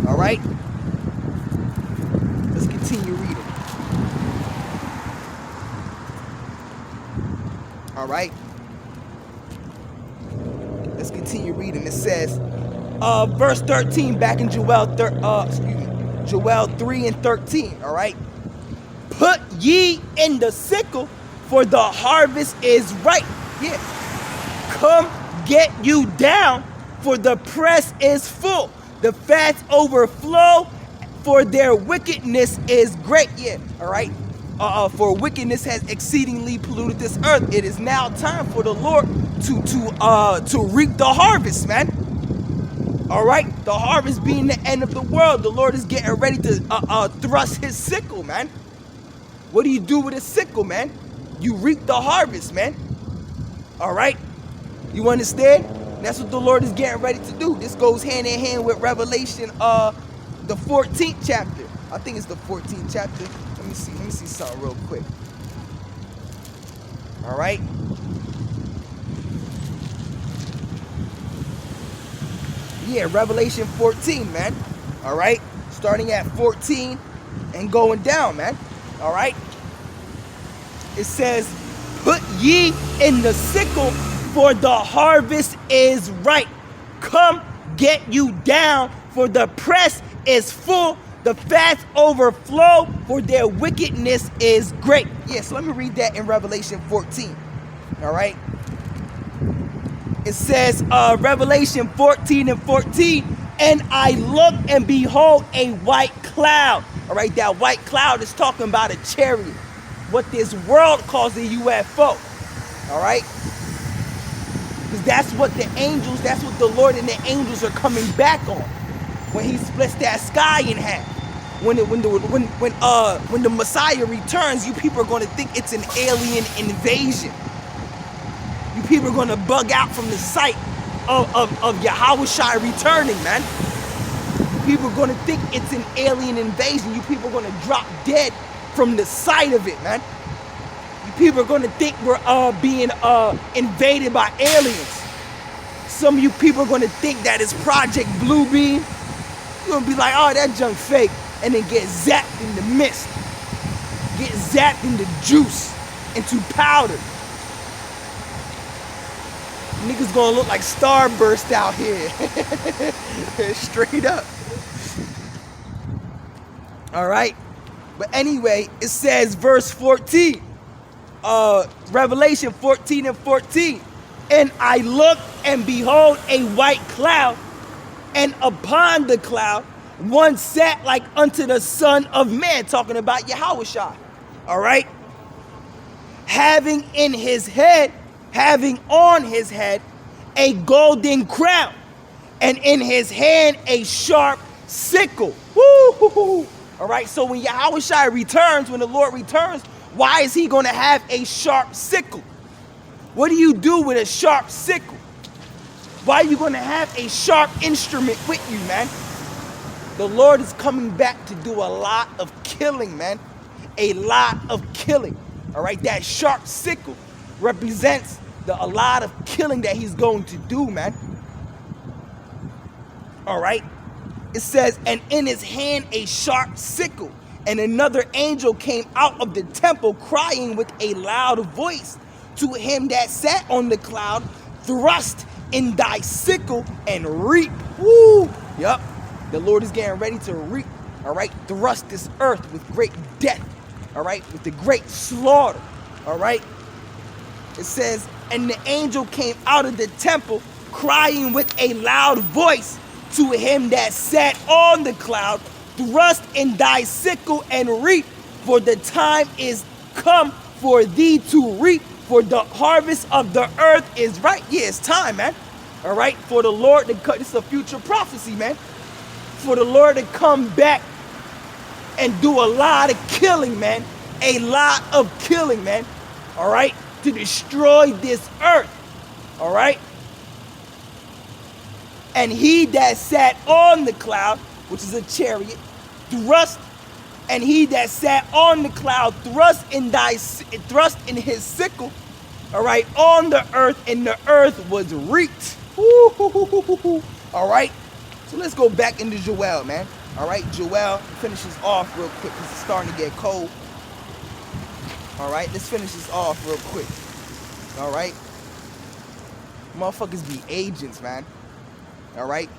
All right? Let's continue reading. All right? Let's continue reading. It says, verse 13, back in Joel 3 and 13, all right? Put ye in the sickle, for the harvest is ripe. Yeah. Come get you down, for the press is full. The fats overflow, for their wickedness is great. Yeah, all right? for wickedness has exceedingly polluted this earth. It is now time for the Lord to reap the harvest, man. All right, the harvest being the end of the world. The Lord is getting ready to thrust his sickle, man. What do you do with a sickle, man? You reap the harvest, man. All right, you understand? That's what the Lord is getting ready to do. This goes hand in hand with Revelation, the 14th chapter. I think it's the 14th chapter. Let me see something real quick. All right. Yeah, Revelation 14, man. All right. Starting at 14 and going down, man. All right. It says, put ye in the sickle, for the harvest is ripe. Come get you down, for the press is full. The fats overflow, for their wickedness is great. Yeah, so let me read that in Revelation 14. All right. It says, Revelation 14 and 14, and I looked and behold a white cloud. All right, that white cloud is talking about a chariot, what this world calls a UFO. All right, because that's what the Lord and the angels are coming back on when he splits that sky in half. When the Messiah returns, you people are going to think it's an alien invasion. You people are going to bug out from the sight of Yahushua returning, man. People are going to think it's an alien invasion. You people are going to drop dead from the sight of it, man. You people are going to think we're being invaded by aliens. Some of you people are going to think that it's Project Bluebeam. You're going to be like, oh, that junk fake. And then get zapped in the mist. Get zapped into juice, into powder. Niggas gonna look like Starburst out here. Straight up. Alright. But anyway, it says verse 14. Revelation 14 and 14. And I looked and behold a white cloud, and upon the cloud one sat like unto the Son of Man, talking about Yahushua. Alright. Having on his head a golden crown, and in his hand a sharp sickle. Woo-hoo-hoo. All right, so when Yahushua returns, when the Lord returns, why is he going to have a sharp sickle? What do you do with a sharp sickle? Why are you going to have a sharp instrument with you, man? The Lord is coming back to do a lot of killing, man. A lot of killing. All right, that sharp sickle represents a lot of killing that he's going to do, man. All right. It says, and in his hand a sharp sickle, and another angel came out of the temple crying with a loud voice to him that sat on the cloud, thrust in thy sickle and reap. Woo! Yup. The Lord is getting ready to reap. All right. Thrust this earth with great death. All right. With the great slaughter. All right. It says, and the angel came out of the temple crying with a loud voice to him that sat on the cloud, thrust in thy sickle and reap, for the time is come for thee to reap, for the harvest of the earth is ripe. Yeah, it's time, man. All right, for the Lord to cut. This is a future prophecy, man. For the Lord to come back and do a lot of killing, man. A lot of killing, man. All right. To destroy this earth. All right. And he that sat on the cloud, which is a chariot, thrust, and he that sat on the cloud thrust in his sickle, all right, on the earth, and the earth was reaped. All right. So let's go back into Joel, man. All right, Joel finishes off real quick because it's starting to get cold. All right, let's finish this off real quick. All right. Motherfuckers be agents, man. All right.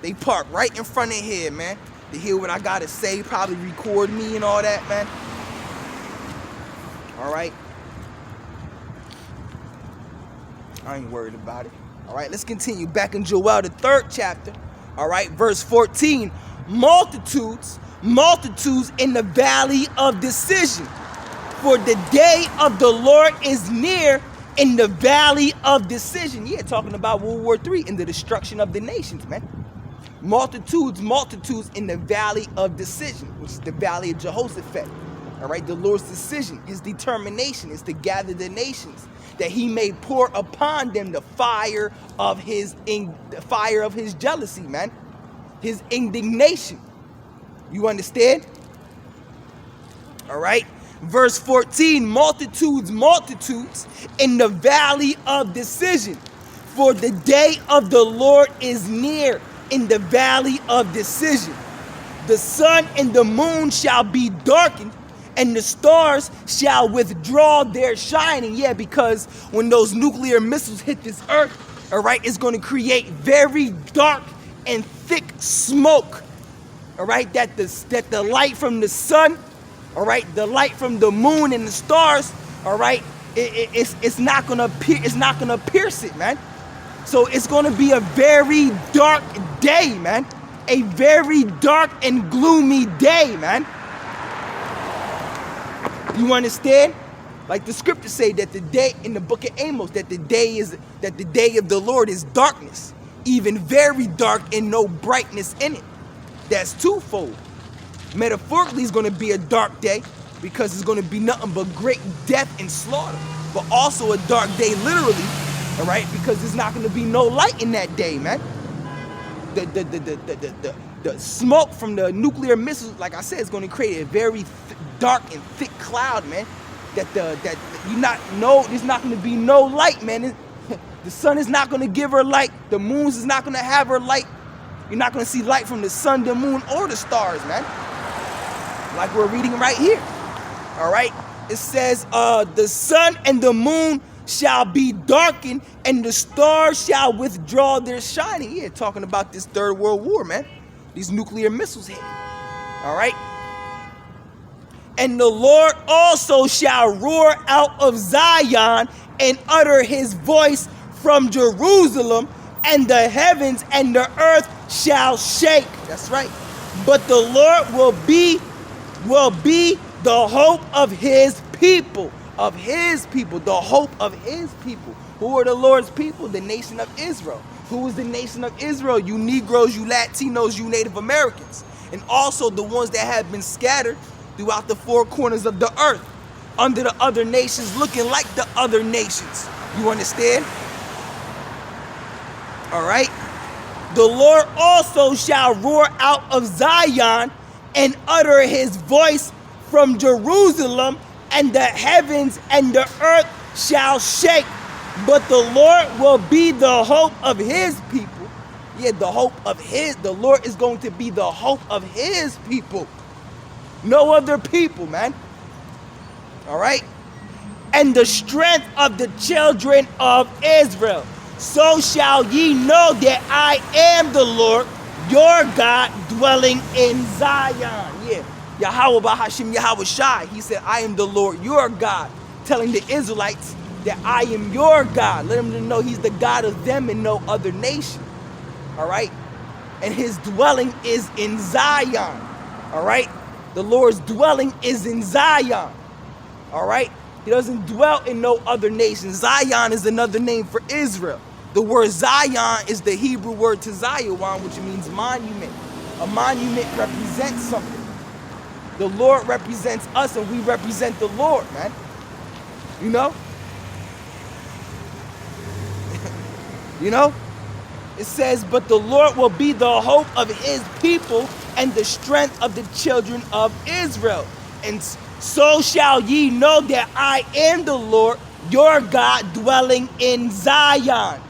They park right in front of here, man. They hear what I got to say, probably record me and all that, man. All right. I ain't worried about it. All right, let's continue. Back in Joel, the 3rd chapter. All right, verse 14. Multitudes in the valley of decision. For the day of the Lord is near in the valley of decision. Yeah, talking about World War III and the destruction of the nations, man. Multitudes in the valley of decision, which is the valley of Jehoshaphat. All right, the Lord's decision, his determination is to gather the nations, that he may pour upon them the fire of his jealousy, man, his indignation. You understand? All right. Verse 14, multitudes in the valley of decision. For the day of the Lord is near in the valley of decision. The sun and the moon shall be darkened, and the stars shall withdraw their shining. Yeah, because when those nuclear missiles hit this earth, all right, it's going to create very dark and thick smoke. All right, that the light from the sun, all right, the light from the moon and the stars, all right, it's not gonna pierce it, man. So it's gonna be a very dark day, man. A very dark and gloomy day, man. You understand? Like the scriptures say that the day in the book of Amos, that the day of the Lord is darkness, even very dark and no brightness in it. That's twofold. Metaphorically, it's going to be a dark day because it's going to be nothing but great death and slaughter. But also a dark day literally, all right, because there's not going to be no light in that day, man. The smoke from the nuclear missiles, like I said, is going to create a very dark and thick cloud, man. There's not going to be no light, man. The sun is not going to give her light. The moon is not going to have her light. You're not going to see light from the sun, the moon, or the stars, man. Like we're reading right here. All right. It says, the sun and the moon shall be darkened, and the stars shall withdraw their shining. Yeah, talking about this Third World War, man. These nuclear missiles hit. All right. And the Lord also shall roar out of Zion and utter his voice from Jerusalem, and the heavens and the earth shall shake. That's right. But the Lord will be the hope of his people. Of his people. The hope of his people. Who are the Lord's people? The nation of Israel. Who is the nation of Israel? You Negroes, you Latinos, you Native Americans. And also the ones that have been scattered throughout the four corners of the earth, under the other nations, looking like the other nations. You understand? All right. The Lord also shall roar out of Zion and utter his voice from Jerusalem, and the heavens and the earth shall shake. But the Lord will be the hope of his people. Yeah, the Lord is going to be the hope of his people. No other people, man. All right. And the strength of the children of Israel. So shall ye know that I am the Lord, your God, dwelling in Zion. Yeah. Yahweh Bahashim Yahweh Shai. He said, I am the Lord, your God, telling the Israelites that I am your God. Let them know he's the God of them and no other nation. All right. And his dwelling is in Zion. All right. The Lord's dwelling is in Zion. All right. He doesn't dwell in no other nation. Zion is another name for Israel. The word Zion is the Hebrew word to Zion, which means monument. A monument represents something. The Lord represents us and we represent the Lord, man. You know? You know? It says, but the Lord will be the hope of his people and the strength of the children of Israel. And so shall ye know that I am the Lord, your God, dwelling in Zion,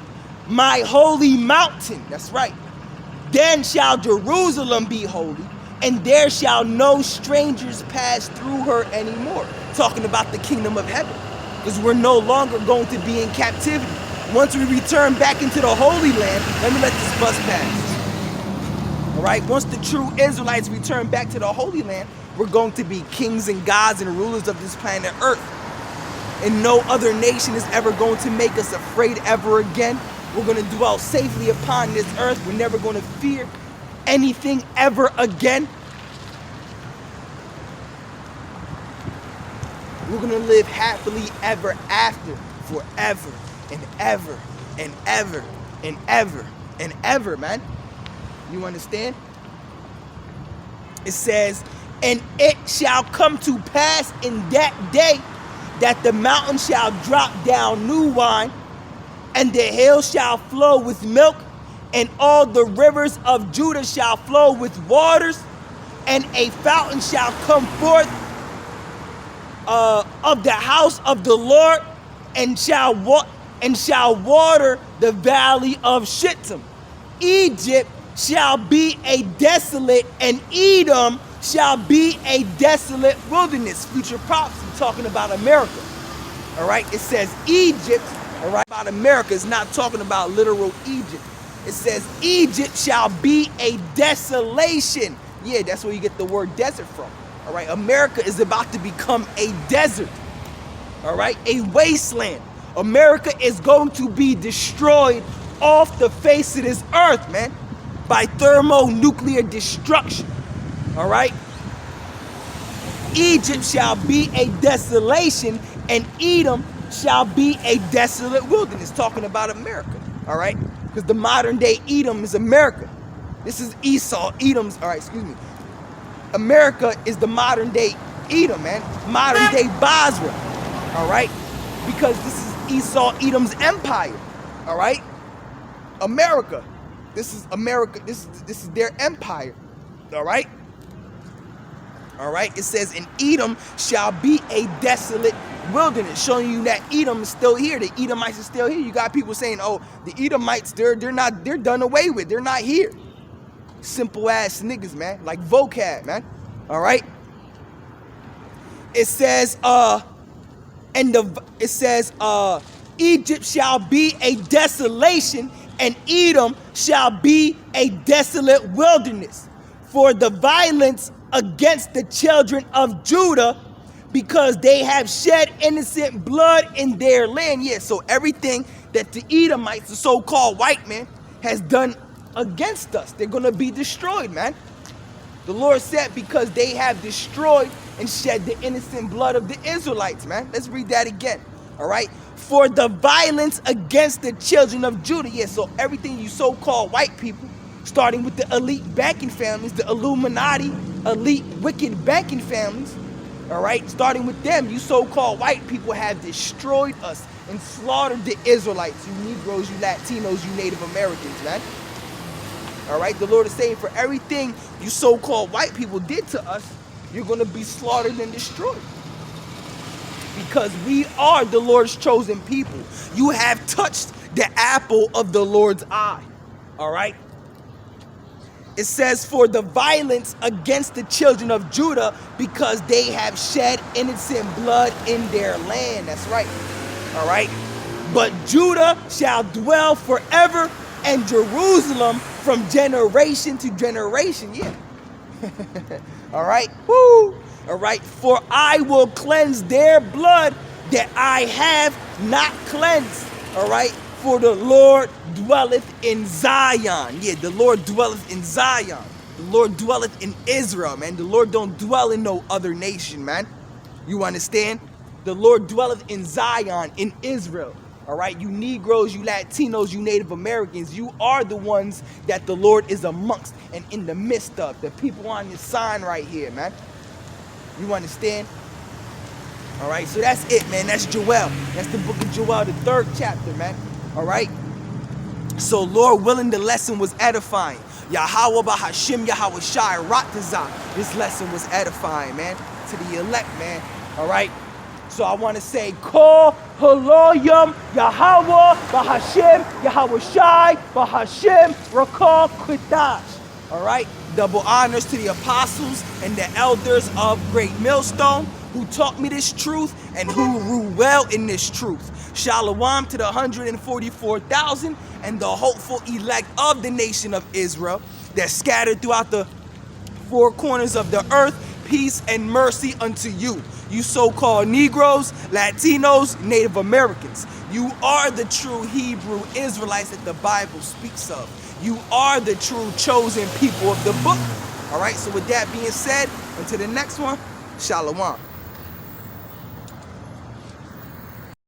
my holy mountain. That's right. Then shall Jerusalem be holy, and there shall no strangers pass through her anymore. Talking about the kingdom of heaven. Because we're no longer going to be in captivity. Once we return back into the Holy Land, let me let this bus pass. All right, once the true Israelites return back to the Holy Land, we're going to be kings and gods and rulers of this planet Earth. And no other nation is ever going to make us afraid ever again. We're going to dwell safely upon this earth. We're never going to fear anything ever again. We're going to live happily ever after, forever and ever and ever and ever and ever, man. You understand? It says, and it shall come to pass in that day that the mountain shall drop down new wine, and the hills shall flow with milk, and all the rivers of Judah shall flow with waters, and a fountain shall come forth of the house of the Lord, and shall water the valley of Shittim. Egypt shall be a desolate, and Edom shall be a desolate wilderness. Future prophecy talking about America. All right, it says Egypt, all right, about America. It's not talking about literal Egypt. It says Egypt shall be a desolation. Yeah, that's where you get the word desert from. All right, America is about to become a desert. All right, a wasteland. America is going to be destroyed off the face of this earth, man, by thermonuclear destruction. All right, Egypt shall be a desolation, and Edom shall be a desolate wilderness. Talking about America. All right, because the modern day Edom is America. This is Esau. Edom's, all right, excuse me. America is the modern day Edom, man. Modern day Basra. All right, because this is Esau, Edom's empire. All right, America. This is America. This is their empire. All right. All right. It says, and Edom shall be a desolate wilderness, showing you that Edom is still here. The Edomites are still here. You got people saying, oh, the Edomites, they're done away with. They're not here. Simple ass niggas, man. Like vocab, man. All right. It says, Egypt shall be a desolation, and Edom shall be a desolate wilderness for the violence against the children of Judah, because they have shed innocent blood in their land. Yeah, so everything that the Edomites, the so-called white man, has done against us, they're going to be destroyed, man. The Lord said, because they have destroyed and shed the innocent blood of the Israelites, man. Let's read that again. All right. For the violence against the children of Judah. Yeah, so everything you so-called white people, starting with the elite banking families, the Illuminati, elite wicked banking families, all right, starting with them, you so-called white people have destroyed us and slaughtered the Israelites, you Negroes, you Latinos, you Native Americans, man. All right, the Lord is saying, for everything you so-called white people did to us, you're going to be slaughtered and destroyed. Because we are the Lord's chosen people. You have touched the apple of the Lord's eye. All right. It says, for the violence against the children of Judah, because they have shed innocent blood in their land. That's right. All right. But Judah shall dwell forever, and Jerusalem from generation to generation. Yeah. All right. Woo. All right. For I will cleanse their blood that I have not cleansed. All right. For the Lord dwelleth in Zion. Yeah, the Lord dwelleth in Zion. The Lord dwelleth in Israel, man. The Lord don't dwell in no other nation, man. You understand? The Lord dwelleth in Zion, in Israel. All right, you Negroes, you Latinos, you Native Americans, you are the ones that the Lord is amongst and in the midst of. The people on this sign right here, man. You understand? All right, so that's it, man. That's Joel. That's the book of Joel, the 3rd chapter, man. All right. So, Lord willing, the lesson was edifying. Yahweh Bahashim Yahweh Shai Ratazah. This lesson was edifying, man, to the elect, man. All right. So I want to say, Kol Haloyam Yahweh Bahashim Yahweh Shai Bahashim Rakal Kwitash. All right. Double honors to the apostles and the elders of Great Millstone who taught me this truth and who rule well in this truth. Shalom to the 144,000 and the hopeful elect of the nation of Israel that scattered throughout the 4 corners of the earth. Peace and mercy unto you, you so-called Negroes, Latinos, Native Americans. You are the true Hebrew Israelites that the Bible speaks of. You are the true chosen people of the book. All right, so with that being said, until the next one, Shalom.